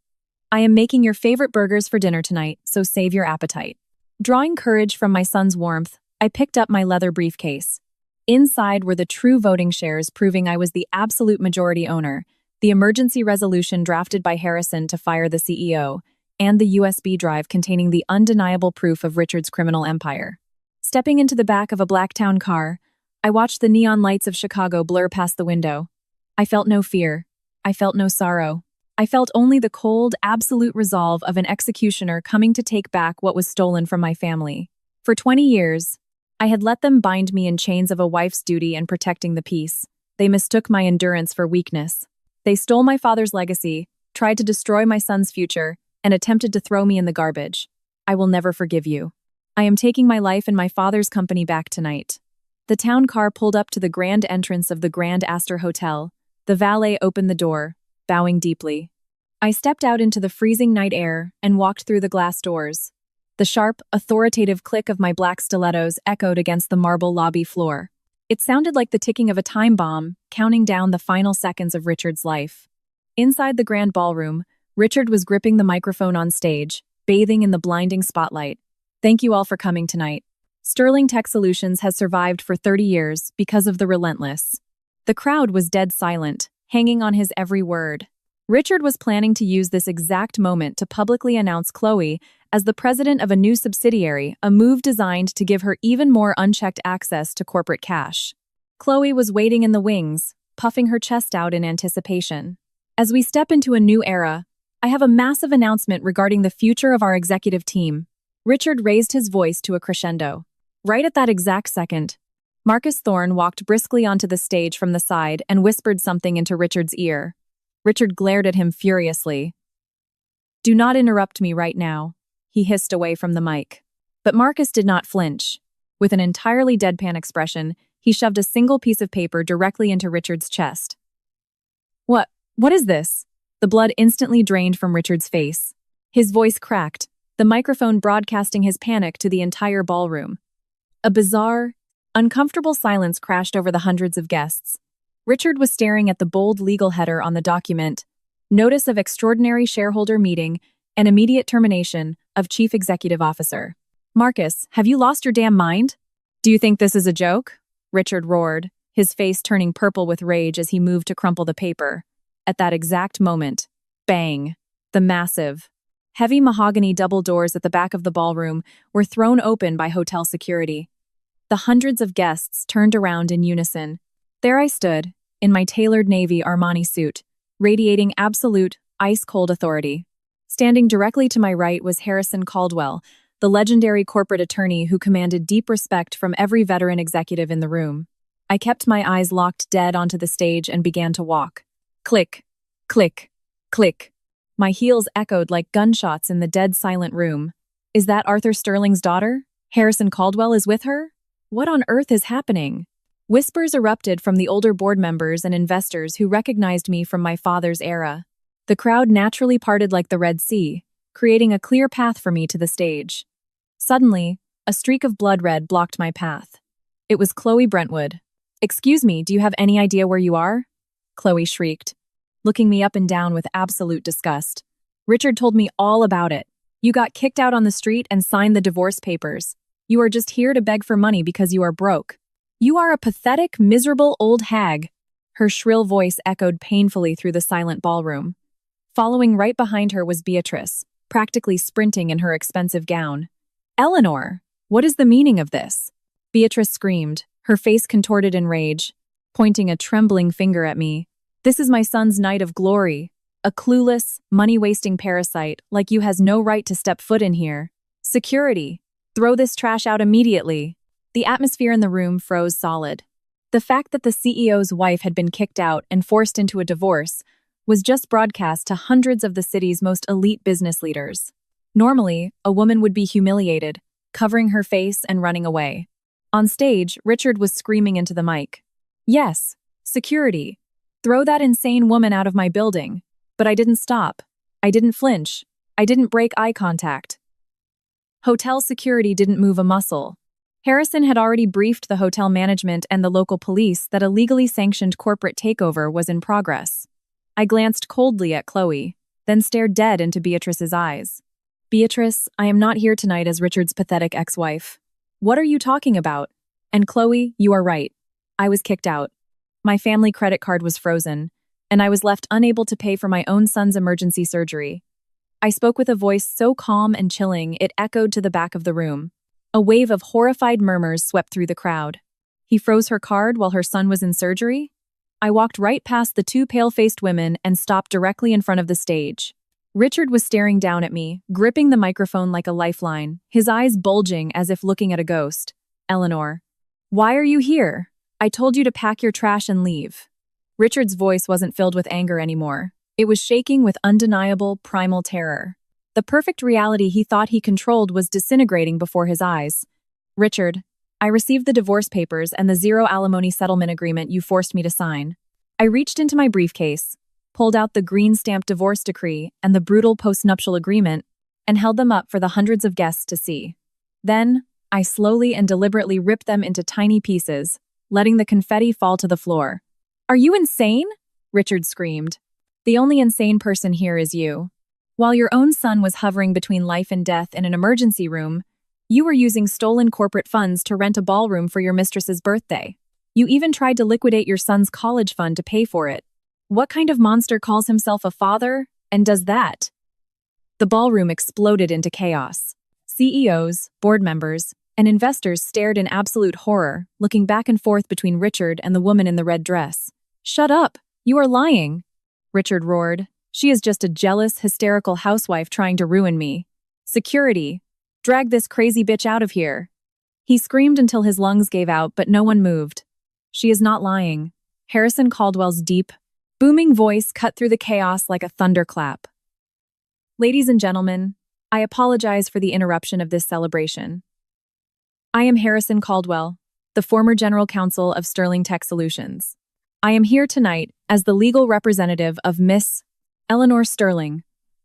I am making your favorite burgers for dinner tonight, so save your appetite." Drawing courage from my son's warmth, I picked up my leather briefcase. Inside were the true voting shares proving I was the absolute majority owner, the emergency resolution drafted by Harrison to fire the CEO, and the USB drive containing the undeniable proof of Richard's criminal empire. Stepping into the back of a black town car, I watched the neon lights of Chicago blur past the window. I felt no fear. I felt no sorrow. I felt only the cold, absolute resolve of an executioner coming to take back what was stolen from my family. For 20 years, I had let them bind me in chains of a wife's duty and protecting the peace. They mistook my endurance for weakness. They stole my father's legacy, tried to destroy my son's future, and attempted to throw me in the garbage. I will never forgive you. I am taking my life and my father's company back tonight. The town car pulled up to the grand entrance of the Grand Astor Hotel. The valet opened the door, bowing deeply. I stepped out into the freezing night air and walked through the glass doors. The sharp, authoritative click of my black stilettos echoed against the marble lobby floor. It sounded like the ticking of a time bomb, counting down the final seconds of Richard's life. Inside the grand ballroom, Richard was gripping the microphone on stage, bathing in the blinding spotlight. "Thank you all for coming tonight. Sterling Tech Solutions has survived for 30 years because of the relentless." The crowd was dead silent, hanging on his every word. Richard was planning to use this exact moment to publicly announce Chloe as the president of a new subsidiary, a move designed to give her even more unchecked access to corporate cash. Chloe was waiting in the wings, puffing her chest out in anticipation. "As we step into a new era, I have a massive announcement regarding the future of our executive team." Richard raised his voice to a crescendo. Right at that exact second, Marcus Thorne walked briskly onto the stage from the side and whispered something into Richard's ear. Richard glared at him furiously. "Do not interrupt me right now," he hissed away from the mic. But Marcus did not flinch. With an entirely deadpan expression, he shoved a single piece of paper directly into Richard's chest. What is this?" The blood instantly drained from Richard's face. His voice cracked, the microphone broadcasting his panic to the entire ballroom. A bizarre, uncomfortable silence crashed over the hundreds of guests. Richard was staring at the bold legal header on the document, Notice of Extraordinary Shareholder Meeting and Immediate Termination of Chief Executive Officer. Marcus, have you lost your damn mind? Do you think this is a joke? Richard roared, his face turning purple with rage as he moved to crumple the paper. At that exact moment, bang, the massive, heavy mahogany double doors at the back of the ballroom were thrown open by hotel security. The hundreds of guests turned around in unison. There I stood, in my tailored navy Armani suit, radiating absolute, ice-cold authority. Standing directly to my right was Harrison Caldwell, the legendary corporate attorney who commanded deep respect from every veteran executive in the room. I kept my eyes locked dead onto the stage and began to walk. Click, click, click. My heels echoed like gunshots in the dead silent room. Is that Arthur Sterling's daughter? Harrison Caldwell is with her? What on earth is happening? Whispers erupted from the older board members and investors who recognized me from my father's era. The crowd naturally parted like the Red Sea, creating a clear path for me to the stage. Suddenly, a streak of blood red blocked my path. It was Chloe Brentwood. "Excuse me, do you have any idea where you are?" Chloe shrieked, looking me up and down with absolute disgust. "Richard told me all about it. You got kicked out on the street and signed the divorce papers. You are just here to beg for money because you are broke. You are a pathetic, miserable old hag." Her shrill voice echoed painfully through the silent ballroom. Following right behind her was Beatrice, practically sprinting in her expensive gown. "Eleanor, what is the meaning of this?" Beatrice screamed, her face contorted in rage, pointing a trembling finger at me. "This is my son's night of glory. A clueless, money-wasting parasite like you has no right to step foot in here. Security, throw this trash out immediately." The atmosphere in the room froze solid. The fact that the CEO's wife had been kicked out and forced into a divorce was just broadcast to hundreds of the city's most elite business leaders. Normally, a woman would be humiliated, covering her face and running away. On stage, Richard was screaming into the mic. "Yes, security. Throw that insane woman out of my building." But I didn't stop. I didn't flinch. I didn't break eye contact. Hotel security didn't move a muscle. Harrison had already briefed the hotel management and the local police that a legally sanctioned corporate takeover was in progress. I glanced coldly at Chloe, then stared dead into Beatrice's eyes. "Beatrice, I am not here tonight as Richard's pathetic ex-wife. What are you talking about? And Chloe, you are right. I was kicked out. My family credit card was frozen, and I was left unable to pay for my own son's emergency surgery." I spoke with a voice so calm and chilling it echoed to the back of the room. A wave of horrified murmurs swept through the crowd. He froze her card while her son was in surgery? I walked right past the two pale-faced women and stopped directly in front of the stage. Richard was staring down at me, gripping the microphone like a lifeline, his eyes bulging as if looking at a ghost. "Eleanor, why are you here? I told you to pack your trash and leave." Richard's voice wasn't filled with anger anymore. It was shaking with undeniable, primal terror. The perfect reality he thought he controlled was disintegrating before his eyes. "Richard, I received the divorce papers and the zero alimony settlement agreement you forced me to sign." I reached into my briefcase, pulled out the green-stamped divorce decree and the brutal postnuptial agreement, and held them up for the hundreds of guests to see. Then, I slowly and deliberately ripped them into tiny pieces, letting the confetti fall to the floor. "Are you insane?" Richard screamed. "The only insane person here is you. While your own son was hovering between life and death in an emergency room, you were using stolen corporate funds to rent a ballroom for your mistress's birthday. You even tried to liquidate your son's college fund to pay for it. What kind of monster calls himself a father and does that?" The ballroom exploded into chaos. CEOs, board members, and investors stared in absolute horror, looking back and forth between Richard and the woman in the red dress. "Shut up! You are lying!" Richard roared. "She is just a jealous, hysterical housewife trying to ruin me. Security! Drag this crazy bitch out of here!" He screamed until his lungs gave out, but no one moved. "She is not lying." Harrison Caldwell's deep, booming voice cut through the chaos like a thunderclap. "Ladies and gentlemen, I apologize for the interruption of this celebration. I am Harrison Caldwell, the former General Counsel of Sterling Tech Solutions. I am here tonight as the legal representative of Miss Eleanor Sterling."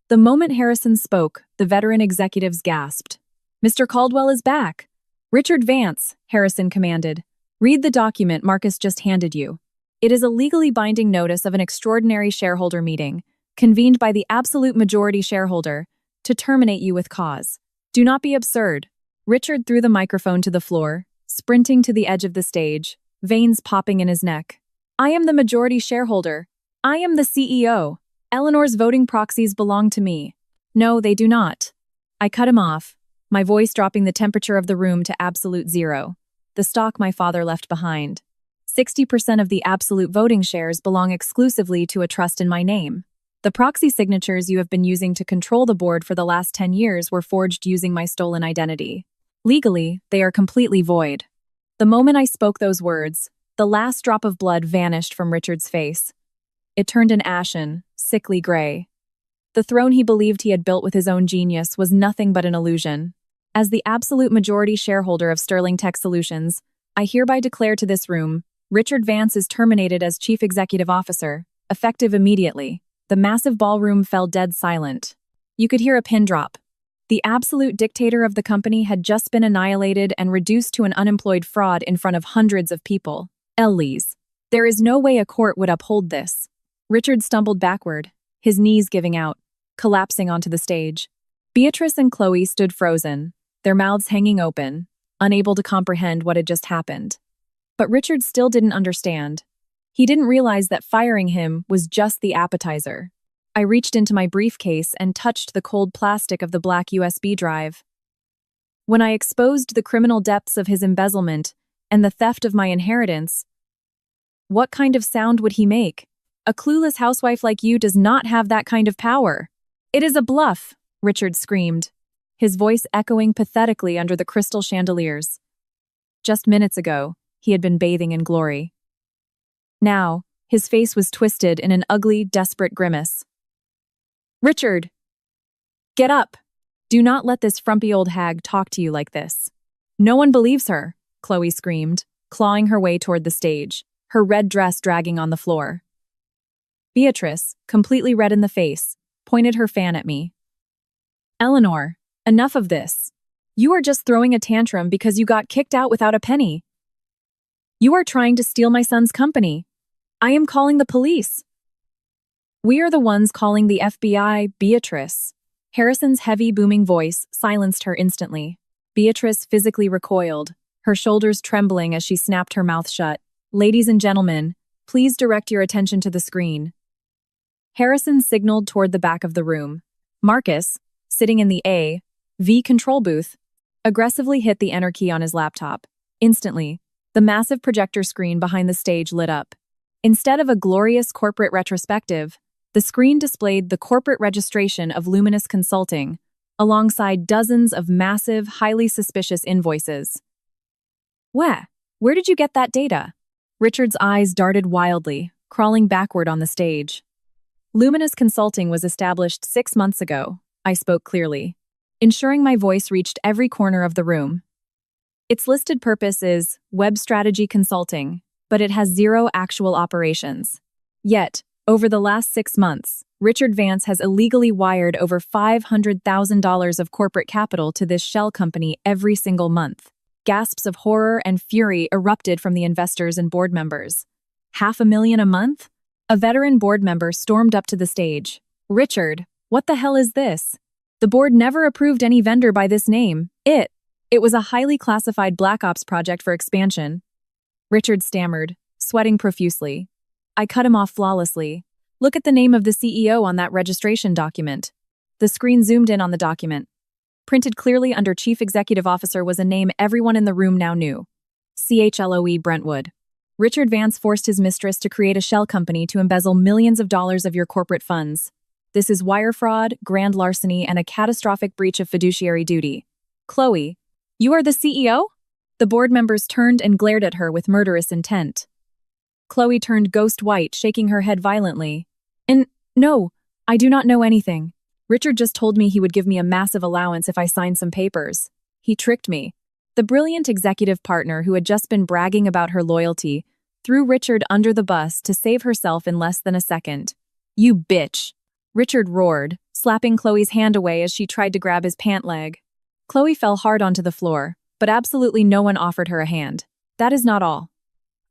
The moment Harrison spoke, the veteran executives gasped. "Mr. Caldwell is back. Richard Vance, Harrison commanded. Read the document Marcus just handed you. It is a legally binding notice of an extraordinary shareholder meeting, convened by the absolute majority shareholder, to terminate you with cause. Do not be absurd. Richard threw the microphone to the floor, sprinting to the edge of the stage, veins popping in his neck. I am the majority shareholder. I am the CEO. Eleanor's voting proxies belong to me. No, they do not. I cut him off, my voice dropping the temperature of the room to absolute zero. The stock my father left behind. 60% of the absolute voting shares belong exclusively to a trust in my name. The proxy signatures you have been using to control the board for the last 10 years were forged using my stolen identity. Legally, they are completely void. The moment I spoke those words, the last drop of blood vanished from Richard's face. It turned an ashen, sickly gray. The throne he believed he had built with his own genius was nothing but an illusion. As the absolute majority shareholder of Sterling Tech Solutions, I hereby declare to this room, Richard Vance is terminated as Chief Executive Officer, effective immediately. The massive ballroom fell dead silent. You could hear a pin drop. The absolute dictator of the company had just been annihilated and reduced to an unemployed fraud in front of hundreds of people. Ellies. There is no way a court would uphold this. Richard stumbled backward, his knees giving out, collapsing onto the stage. Beatrice and Chloe stood frozen, their mouths hanging open, unable to comprehend what had just happened. But Richard still didn't understand. He didn't realize that firing him was just the appetizer. I reached into my briefcase and touched the cold plastic of the black USB drive. When I exposed the criminal depths of his embezzlement and the theft of my inheritance, what kind of sound would he make? A clueless housewife like you does not have that kind of power. It is a bluff, Richard screamed, his voice echoing pathetically under the crystal chandeliers. Just minutes ago, he had been bathing in glory. Now, his face was twisted in an ugly, desperate grimace. Richard! Get up! Do not let this frumpy old hag talk to you like this. No one believes her, Chloe screamed, clawing her way toward the stage, her red dress dragging on the floor. Beatrice, completely red in the face, pointed her fan at me. Eleanor, enough of this. You are just throwing a tantrum because you got kicked out without a penny. You are trying to steal my son's company. I am calling the police. We are the ones calling the FBI, Beatrice. Harrison's heavy, booming voice silenced her instantly. Beatrice physically recoiled, her shoulders trembling as she snapped her mouth shut. Ladies and gentlemen, please direct your attention to the screen. Harrison signaled toward the back of the room. Marcus, sitting in the A.V. control booth, aggressively hit the enter key on his laptop. Instantly, the massive projector screen behind the stage lit up. Instead of a glorious corporate retrospective, the screen displayed the corporate registration of Luminous Consulting, alongside dozens of massive, highly suspicious invoices. Where did you get that data? Richard's eyes darted wildly, crawling backward on the stage. Luminous Consulting was established 6 months ago, I spoke clearly, ensuring my voice reached every corner of the room. Its listed purpose is web strategy consulting, but it has zero actual operations. Yet, over the last 6 months, Richard Vance has illegally wired over $500,000 of corporate capital to this shell company every single month. Gasps of horror and fury erupted from the investors and board members. $500,000 a month? A veteran board member stormed up to the stage. Richard, what the hell is this? The board never approved any vendor by this name. It was a highly classified Black Ops project for expansion. Richard stammered, sweating profusely. I cut him off flawlessly. Look at the name of the CEO on that registration document. The screen zoomed in on the document. Printed clearly under Chief Executive Officer was a name everyone in the room now knew. CHLOE Brentwood. Richard Vance forced his mistress to create a shell company to embezzle millions of dollars of your corporate funds. This is wire fraud, grand larceny, and a catastrophic breach of fiduciary duty. Chloe, you are the CEO? The board members turned and glared at her with murderous intent. Chloe turned ghost white, shaking her head violently. No, I do not know anything. Richard just told me he would give me a massive allowance if I signed some papers. He tricked me. The brilliant executive partner who had just been bragging about her loyalty threw Richard under the bus to save herself in less than a second. You bitch! Richard roared, slapping Chloe's hand away as she tried to grab his pant leg. Chloe fell hard onto the floor, but absolutely no one offered her a hand. That is not all.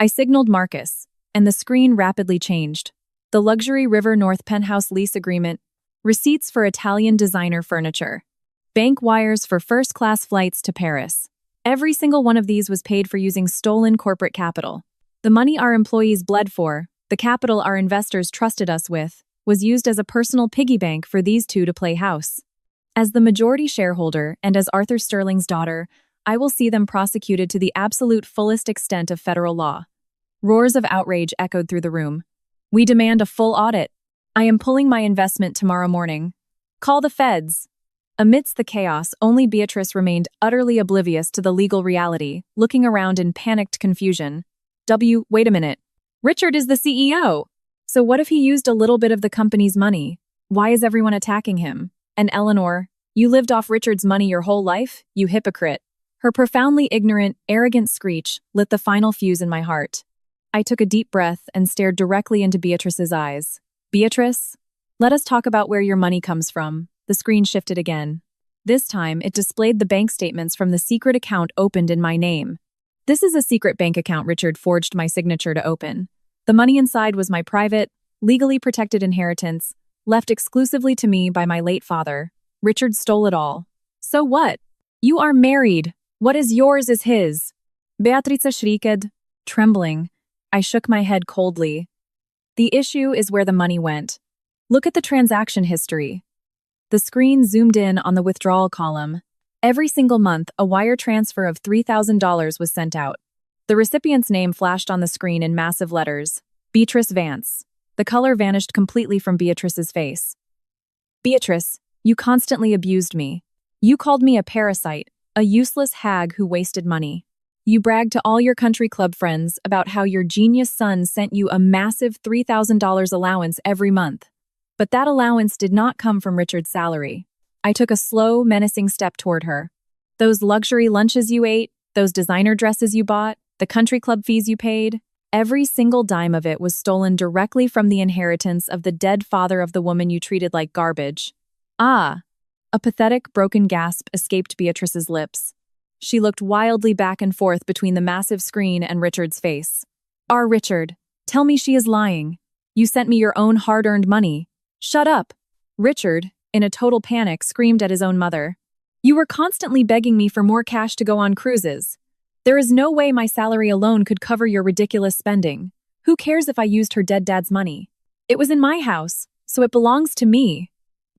I signaled Marcus, and the screen rapidly changed. The luxury River North penthouse lease agreement, receipts for Italian designer furniture, bank wires for first-class flights to Paris. Every single one of these was paid for using stolen corporate capital. The money our employees bled for, the capital our investors trusted us with, was used as a personal piggy bank for these two to play house. As the majority shareholder and as Arthur Sterling's daughter, I will see them prosecuted to the absolute fullest extent of federal law. Roars of outrage echoed through the room. We demand a full audit. I am pulling my investment tomorrow morning. Call the feds. Amidst the chaos, only Beatrice remained utterly oblivious to the legal reality, looking around in panicked confusion. Wait a minute. Richard is the CEO. So what if he used a little bit of the company's money? Why is everyone attacking him? And Eleanor, you lived off Richard's money your whole life, you hypocrite. Her profoundly ignorant, arrogant screech lit the final fuse in my heart. I took a deep breath and stared directly into Beatrice's eyes. Beatrice, let us talk about where your money comes from. The screen shifted again. This time, it displayed the bank statements from the secret account opened in my name. This is a secret bank account Richard forged my signature to open. The money inside was my private, legally protected inheritance, left exclusively to me by my late father. Richard stole it all. So what? You are married. What is yours is his. Beatrice shrieked, trembling. I shook my head coldly. The issue is where the money went. Look at the transaction history. The screen zoomed in on the withdrawal column. Every single month, a wire transfer of $3,000 was sent out. The recipient's name flashed on the screen in massive letters. Beatrice Vance. The color vanished completely from Beatrice's face. Beatrice, you constantly abused me. You called me a parasite, a useless hag who wasted money. You bragged to all your country club friends about how your genius son sent you a massive $3,000 allowance every month. But that allowance did not come from Richard's salary. I took a slow, menacing step toward her. Those luxury lunches you ate, those designer dresses you bought, the country club fees you paid, every single dime of it was stolen directly from the inheritance of the dead father of the woman you treated like garbage. Ah! A pathetic, broken gasp escaped Beatrice's lips. She looked wildly back and forth between the massive screen and Richard's face. Richard, tell me she is lying. You sent me your own hard-earned money. Shut up! Richard, in a total panic, screamed at his own mother. You were constantly begging me for more cash to go on cruises. There is no way my salary alone could cover your ridiculous spending. Who cares if I used her dead dad's money? It was in my house, so it belongs to me.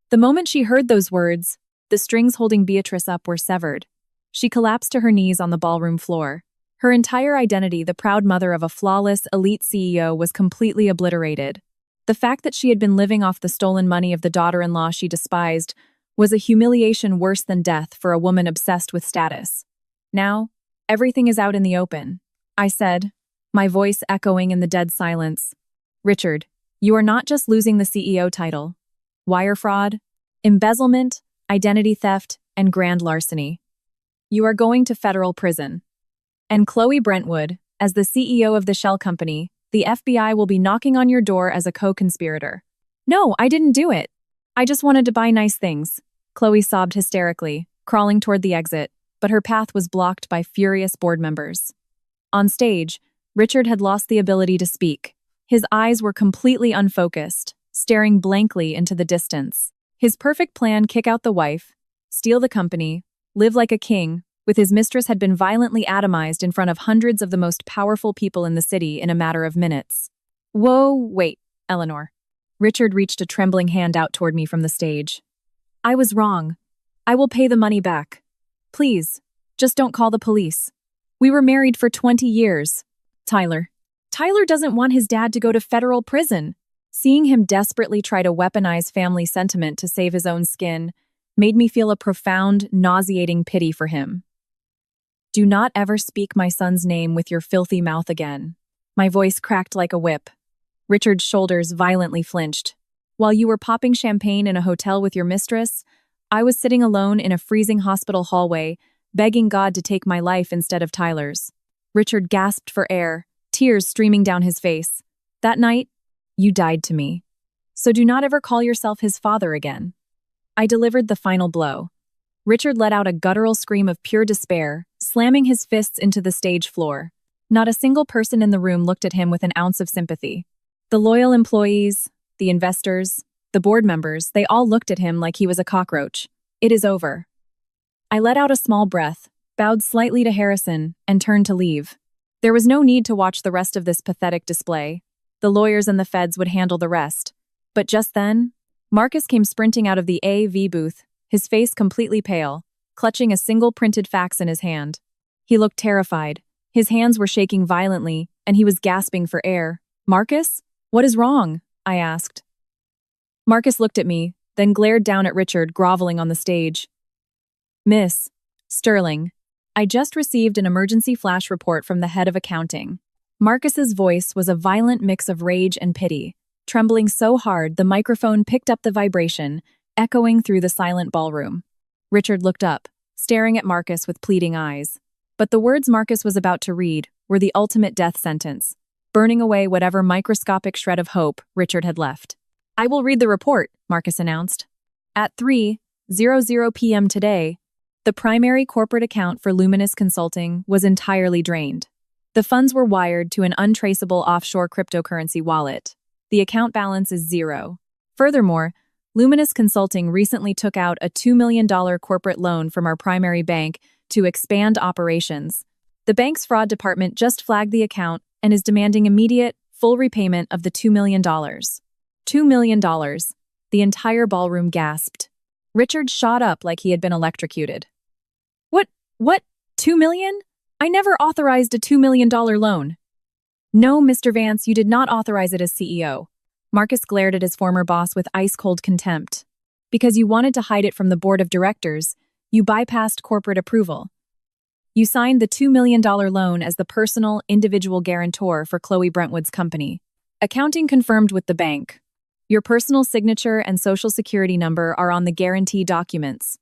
The moment she heard those words, the strings holding Beatrice up were severed. She collapsed to her knees on the ballroom floor. Her entire identity, the proud mother of a flawless, elite CEO, was completely obliterated. The fact that she had been living off the stolen money of the daughter-in-law she despised was a humiliation worse than death for a woman obsessed with status. Now, everything is out in the open, I said, my voice echoing in the dead silence. Richard, you are not just losing the CEO title. Wire fraud, embezzlement, identity theft, and grand larceny. You are going to federal prison. And Chloe Brentwood, as the CEO of the shell company, the FBI will be knocking on your door as a co-conspirator. No, I didn't do it. I just wanted to buy nice things. Chloe sobbed hysterically, crawling toward the exit, but her path was blocked by furious board members. On stage, Richard had lost the ability to speak. His eyes were completely unfocused, staring blankly into the distance. His perfect plan, kick out the wife, steal the company, live like a king, with his mistress, had been violently atomized in front of hundreds of the most powerful people in the city in a matter of minutes. Whoa, wait, Eleanor. Richard reached a trembling hand out toward me from the stage. I was wrong. I will pay the money back. Please, just don't call the police. We were married for 20 years. Tyler doesn't want his dad to go to federal prison. Seeing him desperately try to weaponize family sentiment to save his own skin made me feel a profound, nauseating pity for him. Do not ever speak my son's name with your filthy mouth again. My voice cracked like a whip. Richard's shoulders violently flinched. While you were popping champagne in a hotel with your mistress, I was sitting alone in a freezing hospital hallway, begging God to take my life instead of Tyler's. Richard gasped for air, tears streaming down his face. That night, you died to me. So do not ever call yourself his father again. I delivered the final blow. Richard let out a guttural scream of pure despair, slamming his fists into the stage floor. Not a single person in the room looked at him with an ounce of sympathy. The loyal employees, the investors, the board members, they all looked at him like he was a cockroach. It is over. I let out a small breath, bowed slightly to Harrison, and turned to leave. There was no need to watch the rest of this pathetic display. The lawyers and the feds would handle the rest. But just then, Marcus came sprinting out of the AV booth, his face completely pale, clutching a single printed fax in his hand. He looked terrified. His hands were shaking violently, and he was gasping for air. "Marcus? What is wrong?" I asked. Marcus looked at me, then glared down at Richard, groveling on the stage. "Miss Sterling, I just received an emergency flash report from the head of accounting." Marcus's voice was a violent mix of rage and pity, trembling so hard the microphone picked up the vibration, echoing through the silent ballroom. Richard looked up, staring at Marcus with pleading eyes. But the words Marcus was about to read were the ultimate death sentence, burning away whatever microscopic shred of hope Richard had left. "I will read the report," Marcus announced. At 3:00 p.m. today, the primary corporate account for Luminous Consulting was entirely drained. The funds were wired to an untraceable offshore cryptocurrency wallet. The account balance is zero. Furthermore, Luminous Consulting recently took out a $2 million corporate loan from our primary bank to expand operations. The bank's fraud department just flagged the account and is demanding immediate, full repayment of the $2 million. $2 million. The entire ballroom gasped. Richard shot up like he had been electrocuted. What? $2 million? I never authorized a $2 million loan." "No, Mr. Vance, you did not authorize it as CEO. Marcus glared at his former boss with ice-cold contempt. "Because you wanted to hide it from the board of directors, you bypassed corporate approval. You signed the $2 million loan as the personal, individual guarantor for Chloe Brentwood's company. Accounting confirmed with the bank. Your personal signature and social security number are on the guarantee documents."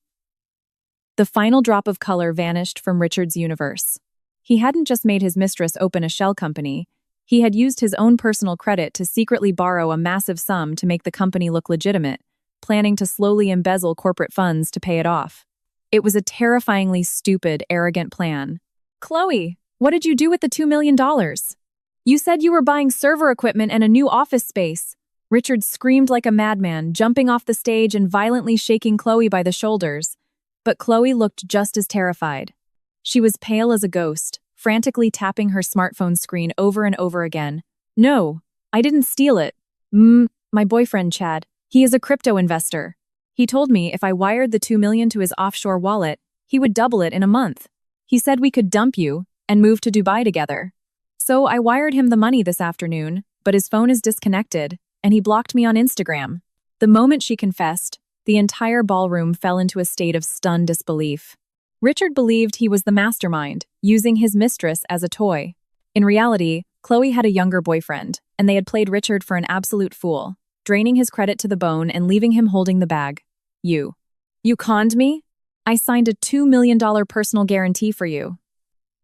The final drop of color vanished from Richard's universe. He hadn't just made his mistress open a shell company. He had used his own personal credit to secretly borrow a massive sum to make the company look legitimate, planning to slowly embezzle corporate funds to pay it off. It was a terrifyingly stupid, arrogant plan. "Chloe, what did you do with the $2 million? You said you were buying server equipment and a new office space." Richard screamed like a madman, jumping off the stage and violently shaking Chloe by the shoulders. But Chloe looked just as terrified. She was pale as a ghost, frantically tapping her smartphone screen over and over again. "No, I didn't steal it. My boyfriend, Chad. He is a crypto investor. He told me if I wired the $2 million to his offshore wallet, he would double it in a month. He said we could dump you and move to Dubai together. So I wired him the money this afternoon, but his phone is disconnected, and he blocked me on Instagram." The moment she confessed, the entire ballroom fell into a state of stunned disbelief. Richard believed he was the mastermind, using his mistress as a toy. In reality, Chloe had a younger boyfriend, and they had played Richard for an absolute fool, draining his credit to the bone and leaving him holding the bag. You conned me? I signed a $2 million personal guarantee for you.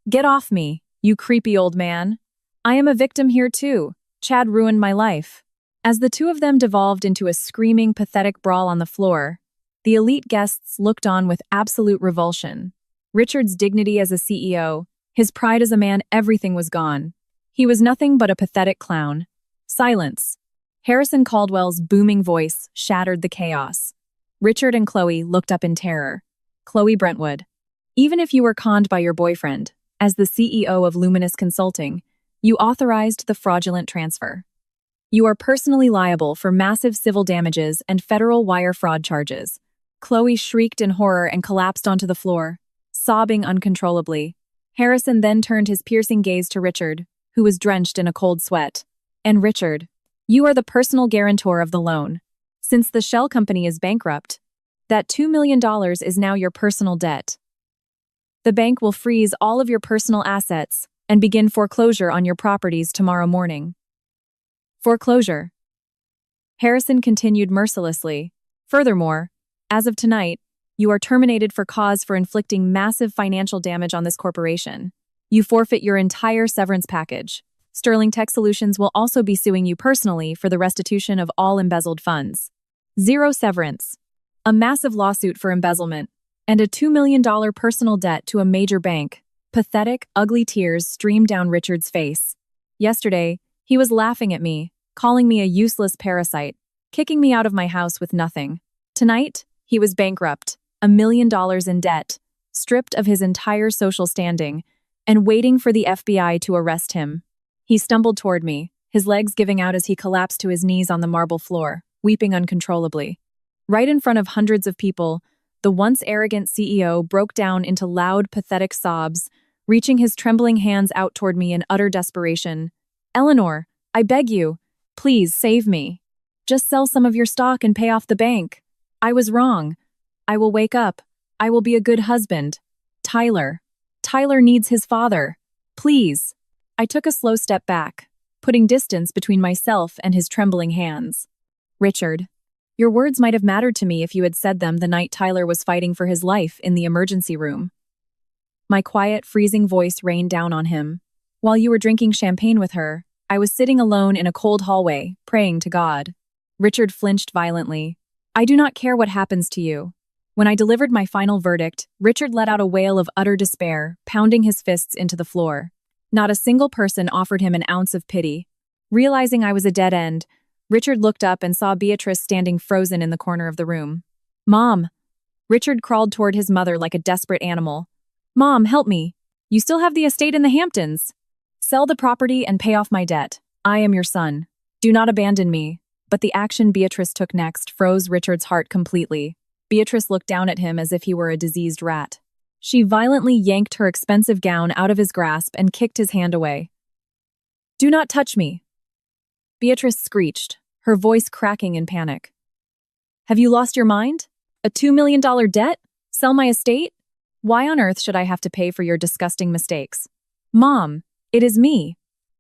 Get off me, you creepy old man. I am a victim here too. Chad ruined my life." As the two of them devolved into a screaming, pathetic brawl on the floor, the elite guests looked on with absolute revulsion. Richard's dignity as a CEO, his pride as a man, everything was gone. He was nothing but a pathetic clown. Silence. Harrison Caldwell's booming voice shattered the chaos. Richard and Chloe looked up in terror. "Chloe Brentwood, even if you were conned by your boyfriend, as the CEO of Luminous Consulting, you authorized the fraudulent transfer. You are personally liable for massive civil damages and federal wire fraud charges." Chloe shrieked in horror and collapsed onto the floor, sobbing uncontrollably. Harrison then turned his piercing gaze to Richard, who was drenched in a cold sweat. "And Richard, you are the personal guarantor of the loan. Since the shell company is bankrupt, that $2 million is now your personal debt. The bank will freeze all of your personal assets and begin foreclosure on your properties tomorrow morning." Foreclosure. Harrison continued mercilessly. "Furthermore, as of tonight, you are terminated for cause for inflicting massive financial damage on this corporation. You forfeit your entire severance package. Sterling Tech Solutions will also be suing you personally for the restitution of all embezzled funds. Zero severance. A massive lawsuit for embezzlement. and a $2 million personal debt to a major bank. Pathetic, ugly tears streamed down Richard's face. Yesterday, he was laughing at me, calling me a useless parasite, kicking me out of my house with nothing. Tonight, he was bankrupt, $1 million in debt, stripped of his entire social standing, and waiting for the FBI to arrest him. He stumbled toward me, his legs giving out as he collapsed to his knees on the marble floor, weeping uncontrollably. Right in front of hundreds of people, the once arrogant CEO broke down into loud, pathetic sobs, reaching his trembling hands out toward me in utter desperation. "Eleanor, I beg you, please save me. Just sell some of your stock and pay off the bank. I was wrong. I will wake up. I will be a good husband. Tyler. Tyler needs his father. Please." I took a slow step back, putting distance between myself and his trembling hands. "Richard, your words might have mattered to me if you had said them the night Tyler was fighting for his life in the emergency room." My quiet, freezing voice rained down on him. "While you were drinking champagne with her, I was sitting alone in a cold hallway, praying to God." Richard flinched violently. "I do not care what happens to you." When I delivered my final verdict, Richard let out a wail of utter despair, pounding his fists into the floor. Not a single person offered him an ounce of pity. Realizing I was a dead end, Richard looked up and saw Beatrice standing frozen in the corner of the room. "Mom!" Richard crawled toward his mother like a desperate animal. "Mom, help me. You still have the estate in the Hamptons. Sell the property and pay off my debt. I am your son. Do not abandon me." But the action Beatrice took next froze Richard's heart completely. Beatrice looked down at him as if he were a diseased rat. She violently yanked her expensive gown out of his grasp and kicked his hand away. "Do not touch me!" Beatrice screeched, her voice cracking in panic. "Have you lost your mind? A $2 million debt? Sell my estate? Why on earth should I have to pay for your disgusting mistakes? Mom, it is me.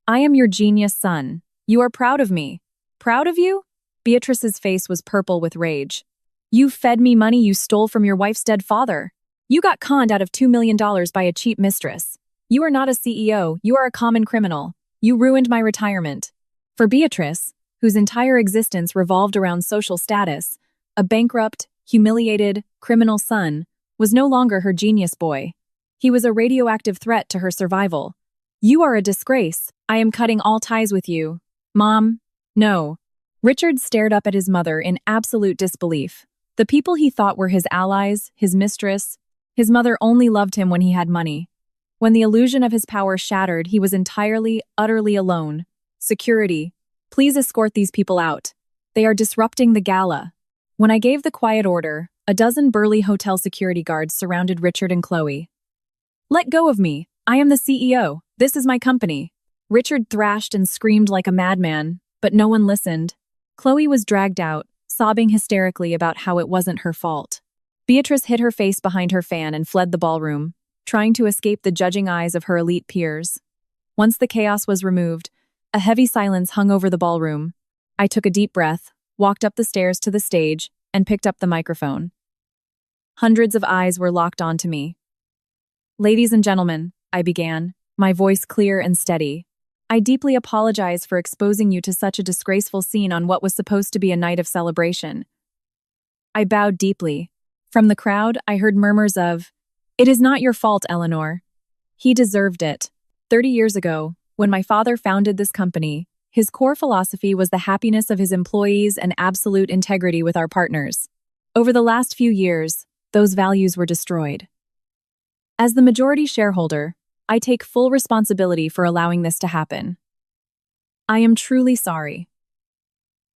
I am your genius son. You are proud of me. Proud of you?" Beatrice's face was purple with rage. "You fed me money you stole from your wife's dead father. You got conned out of $2 million by a cheap mistress. You are not a CEO, you are a common criminal. You ruined my retirement." For Beatrice, whose entire existence revolved around social status, a bankrupt, humiliated, criminal son was no longer her genius boy. He was a radioactive threat to her survival. "You are a disgrace. I am cutting all ties with you." "Mom, no." Richard stared up at his mother in absolute disbelief. The people he thought were his allies, his mistress, his mother only loved him when he had money. When the illusion of his power shattered, he was entirely, utterly alone. "Security, please escort these people out. They are disrupting the gala." When I gave the quiet order, a dozen burly hotel security guards surrounded Richard and Chloe. "Let go of me. I am the CEO. This is my company." Richard thrashed and screamed like a madman, but no one listened. Chloe was dragged out, sobbing hysterically about how it wasn't her fault. Beatrice hid her face behind her fan and fled the ballroom, trying to escape the judging eyes of her elite peers. Once the chaos was removed, a heavy silence hung over the ballroom. I took a deep breath, walked up the stairs to the stage, and picked up the microphone. Hundreds of eyes were locked onto me. "Ladies and gentlemen," I began, my voice clear and steady. "I deeply apologize for exposing you to such a disgraceful scene on what was supposed to be a night of celebration." I bowed deeply. From the crowd, I heard murmurs of, "It is not your fault, Eleanor. He deserved it." 30 years ago, when my father founded this company, his core philosophy was the happiness of his employees and absolute integrity with our partners. Over the last few years, those values were destroyed. As the majority shareholder, I take full responsibility for allowing this to happen. I am truly sorry.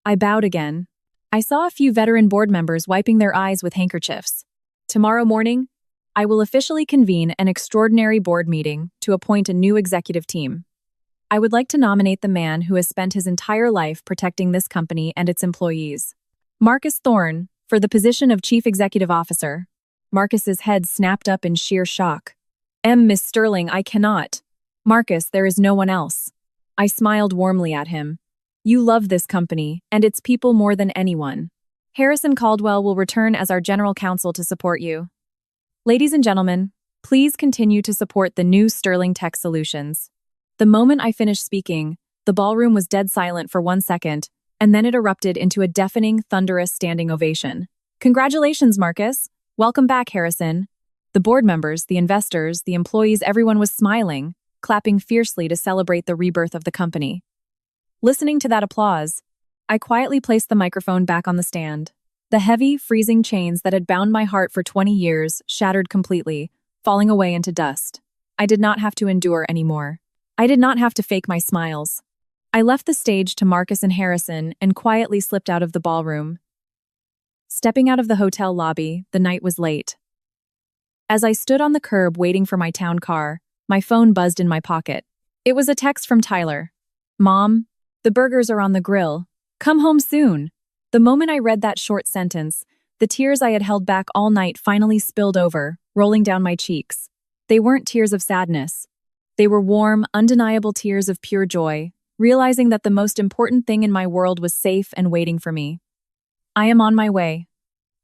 I bowed again. I saw a few veteran board members wiping their eyes with handkerchiefs. Tomorrow morning, I will officially convene an extraordinary board meeting to appoint a new executive team. I would like to nominate the man who has spent his entire life protecting this company and its employees, Marcus Thorne, for the position of Chief Executive Officer. Marcus's head snapped up in sheer shock. Miss Sterling, I cannot." "Marcus, there is no one else." I smiled warmly at him. "You love this company and its people more than anyone. Harrison Caldwell will return as our general counsel to support you. Ladies and gentlemen, please continue to support the new Sterling Tech Solutions." The moment I finished speaking, the ballroom was dead silent for 1 second, and then it erupted into a deafening, thunderous standing ovation. "Congratulations, Marcus. Welcome back, Harrison. The board members, the investors, the employees, everyone was smiling, clapping fiercely to celebrate the rebirth of the company. Listening to that applause, I quietly placed the microphone back on the stand. The heavy, freezing chains that had bound my heart for 20 years shattered completely, falling away into dust. I did not have to endure anymore. I did not have to fake my smiles. I left the stage to Marcus and Harrison and quietly slipped out of the ballroom. Stepping out of the hotel lobby, the night was late. As I stood on the curb waiting for my town car, my phone buzzed in my pocket. It was a text from Tyler. "Mom, the burgers are on the grill. Come home soon." The moment I read that short sentence, the tears I had held back all night finally spilled over, rolling down my cheeks. They weren't tears of sadness. They were warm, undeniable tears of pure joy, realizing that the most important thing in my world was safe and waiting for me. I am on my way.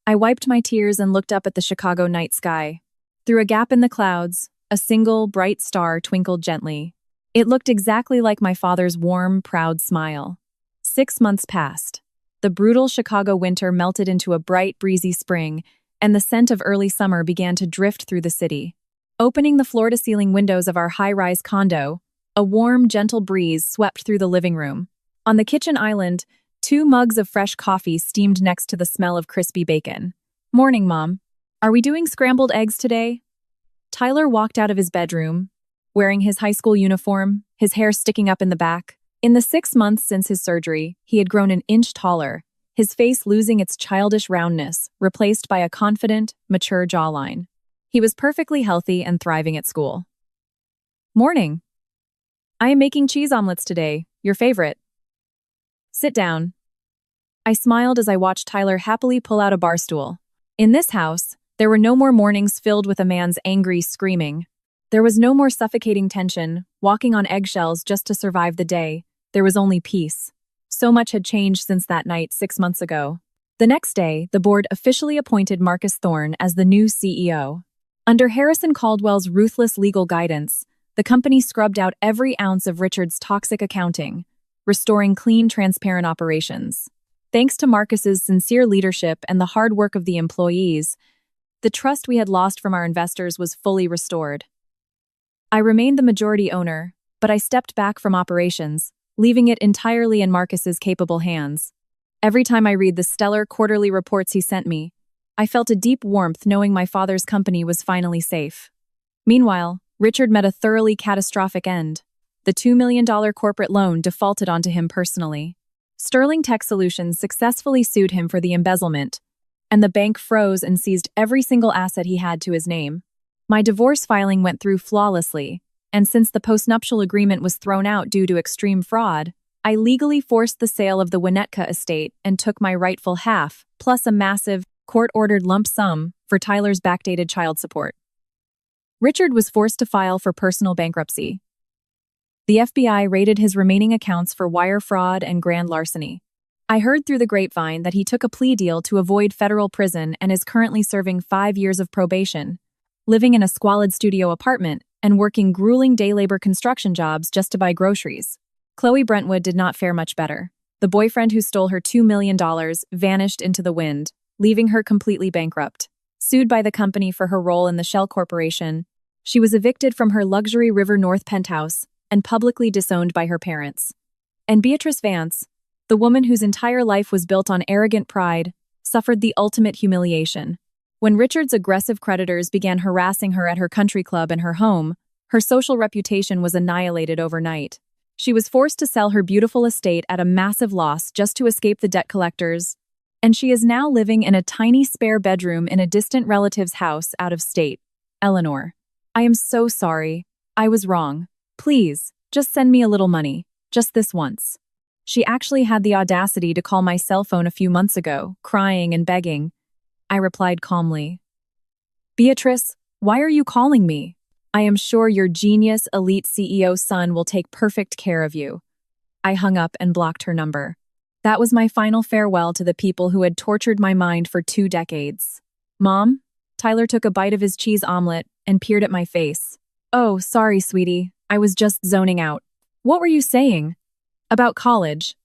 I wiped my tears and looked up at the Chicago night sky. Through a gap in the clouds, a single, bright star twinkled gently. It looked exactly like my father's warm, proud smile. 6 months passed. The brutal Chicago winter melted into a bright, breezy spring, and the scent of early summer began to drift through the city. Opening the floor-to-ceiling windows of our high-rise condo, a warm, gentle breeze swept through the living room. On the kitchen island, 2 mugs of fresh coffee steamed next to the smell of crispy bacon. "Morning, Mom. Are we doing scrambled eggs today?" Tyler walked out of his bedroom, wearing his high school uniform, his hair sticking up in the back. In the 6 months since his surgery, he had grown an inch taller, his face losing its childish roundness, replaced by a confident, mature jawline. He was perfectly healthy and thriving at school. "Morning. I am making cheese omelets today, your favorite. Sit down." I smiled as I watched Tyler happily pull out a bar stool. In this house, there were no more mornings filled with a man's angry screaming. There was no more suffocating tension, walking on eggshells just to survive the day. There was only peace. So much had changed since that night 6 months ago. The next day, the board officially appointed Marcus Thorne as the new CEO. Under Harrison Caldwell's ruthless legal guidance, the company scrubbed out every ounce of Richard's toxic accounting, restoring clean, transparent operations. Thanks to Marcus's sincere leadership and the hard work of the employees, the trust we had lost from our investors was fully restored. I remained the majority owner, but I stepped back from operations, leaving it entirely in Marcus's capable hands. Every time I read the stellar quarterly reports he sent me, I felt a deep warmth knowing my father's company was finally safe. Meanwhile, Richard met a thoroughly catastrophic end. The $2 million corporate loan defaulted onto him personally. Sterling Tech Solutions successfully sued him for the embezzlement, and the bank froze and seized every single asset he had to his name. My divorce filing went through flawlessly, and since the postnuptial agreement was thrown out due to extreme fraud, I legally forced the sale of the Winnetka estate and took my rightful half, plus a massive, court-ordered lump sum for Tyler's backdated child support. Richard was forced to file for personal bankruptcy. The FBI raided his remaining accounts for wire fraud and grand larceny. I heard through the grapevine that he took a plea deal to avoid federal prison and is currently serving 5 years of probation, living in a squalid studio apartment and working grueling day labor construction jobs just to buy groceries. Chloe Brentwood did not fare much better. The boyfriend who stole her $2 million vanished into the wind, leaving her completely bankrupt. Sued by the company for her role in the Shell Corporation, she was evicted from her luxury River North penthouse and publicly disowned by her parents. And Beatrice Vance, the woman whose entire life was built on arrogant pride, suffered the ultimate humiliation. When Richard's aggressive creditors began harassing her at her country club and her home, her social reputation was annihilated overnight. She was forced to sell her beautiful estate at a massive loss just to escape the debt collectors, and she is now living in a tiny spare bedroom in a distant relative's house out of state. Eleanor, I am so sorry. I was wrong. Please, just send me a little money, just this once. She actually had the audacity to call my cell phone a few months ago, crying and begging. I replied calmly, "Beatrice, why are you calling me? I am sure your genius, elite CEO son will take perfect care of you." I hung up and blocked her number. That was my final farewell to the people who had tortured my mind for 2 decades. "Mom?" Tyler took a bite of his cheese omelet and peered at my face. "Oh, sorry, sweetie. I was just zoning out." "What were you saying?" "About college.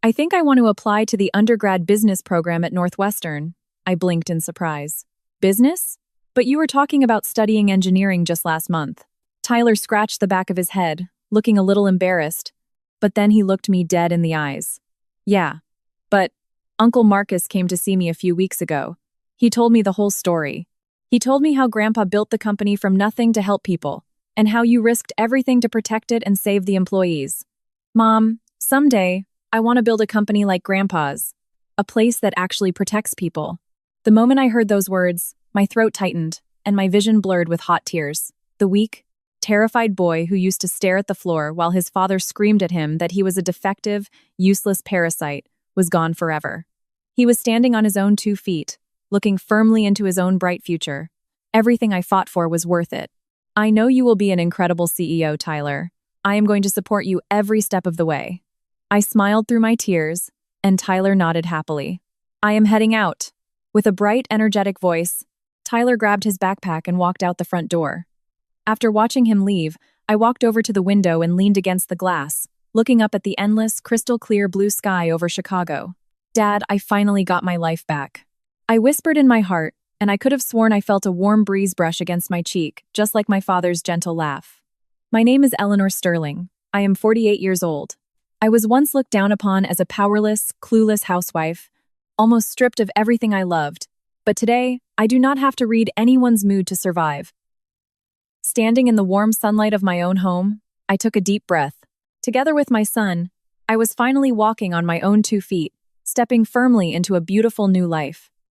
I think I want to apply to the undergrad business program at Northwestern." I blinked in surprise. Business? But you were talking about studying engineering just last month. Tyler scratched the back of his head, looking a little embarrassed, but then he looked me dead in the eyes. Yeah, but Uncle Marcus came to see me a few weeks ago. He told me the whole story. He told me how Grandpa built the company from nothing to help people, and how you risked everything to protect it and save the employees. Mom, someday, I want to build a company like Grandpa's, a place that actually protects people. The moment I heard those words, my throat tightened, and my vision blurred with hot tears. The weak, terrified boy who used to stare at the floor while his father screamed at him that he was a defective, useless parasite was gone forever. He was standing on his own 2 feet, looking firmly into his own bright future. Everything I fought for was worth it. I know you will be an incredible CEO, Tyler. I am going to support you every step of the way. I smiled through my tears, and Tyler nodded happily. I am heading out. With a bright, energetic voice, Tyler grabbed his backpack and walked out the front door. After watching him leave, I walked over to the window and leaned against the glass, looking up at the endless, crystal-clear blue sky over Chicago. Dad, I finally got my life back. I whispered in my heart, and I could have sworn I felt a warm breeze brush against my cheek, just like my father's gentle laugh. My name is Eleanor Sterling. I am 48 years old. I was once looked down upon as a powerless, clueless housewife, almost stripped of everything I loved. But today, I do not have to read anyone's mood to survive. Standing in the warm sunlight of my own home, I took a deep breath. Together with my son, I was finally walking on my own 2 feet, stepping firmly into a beautiful new life.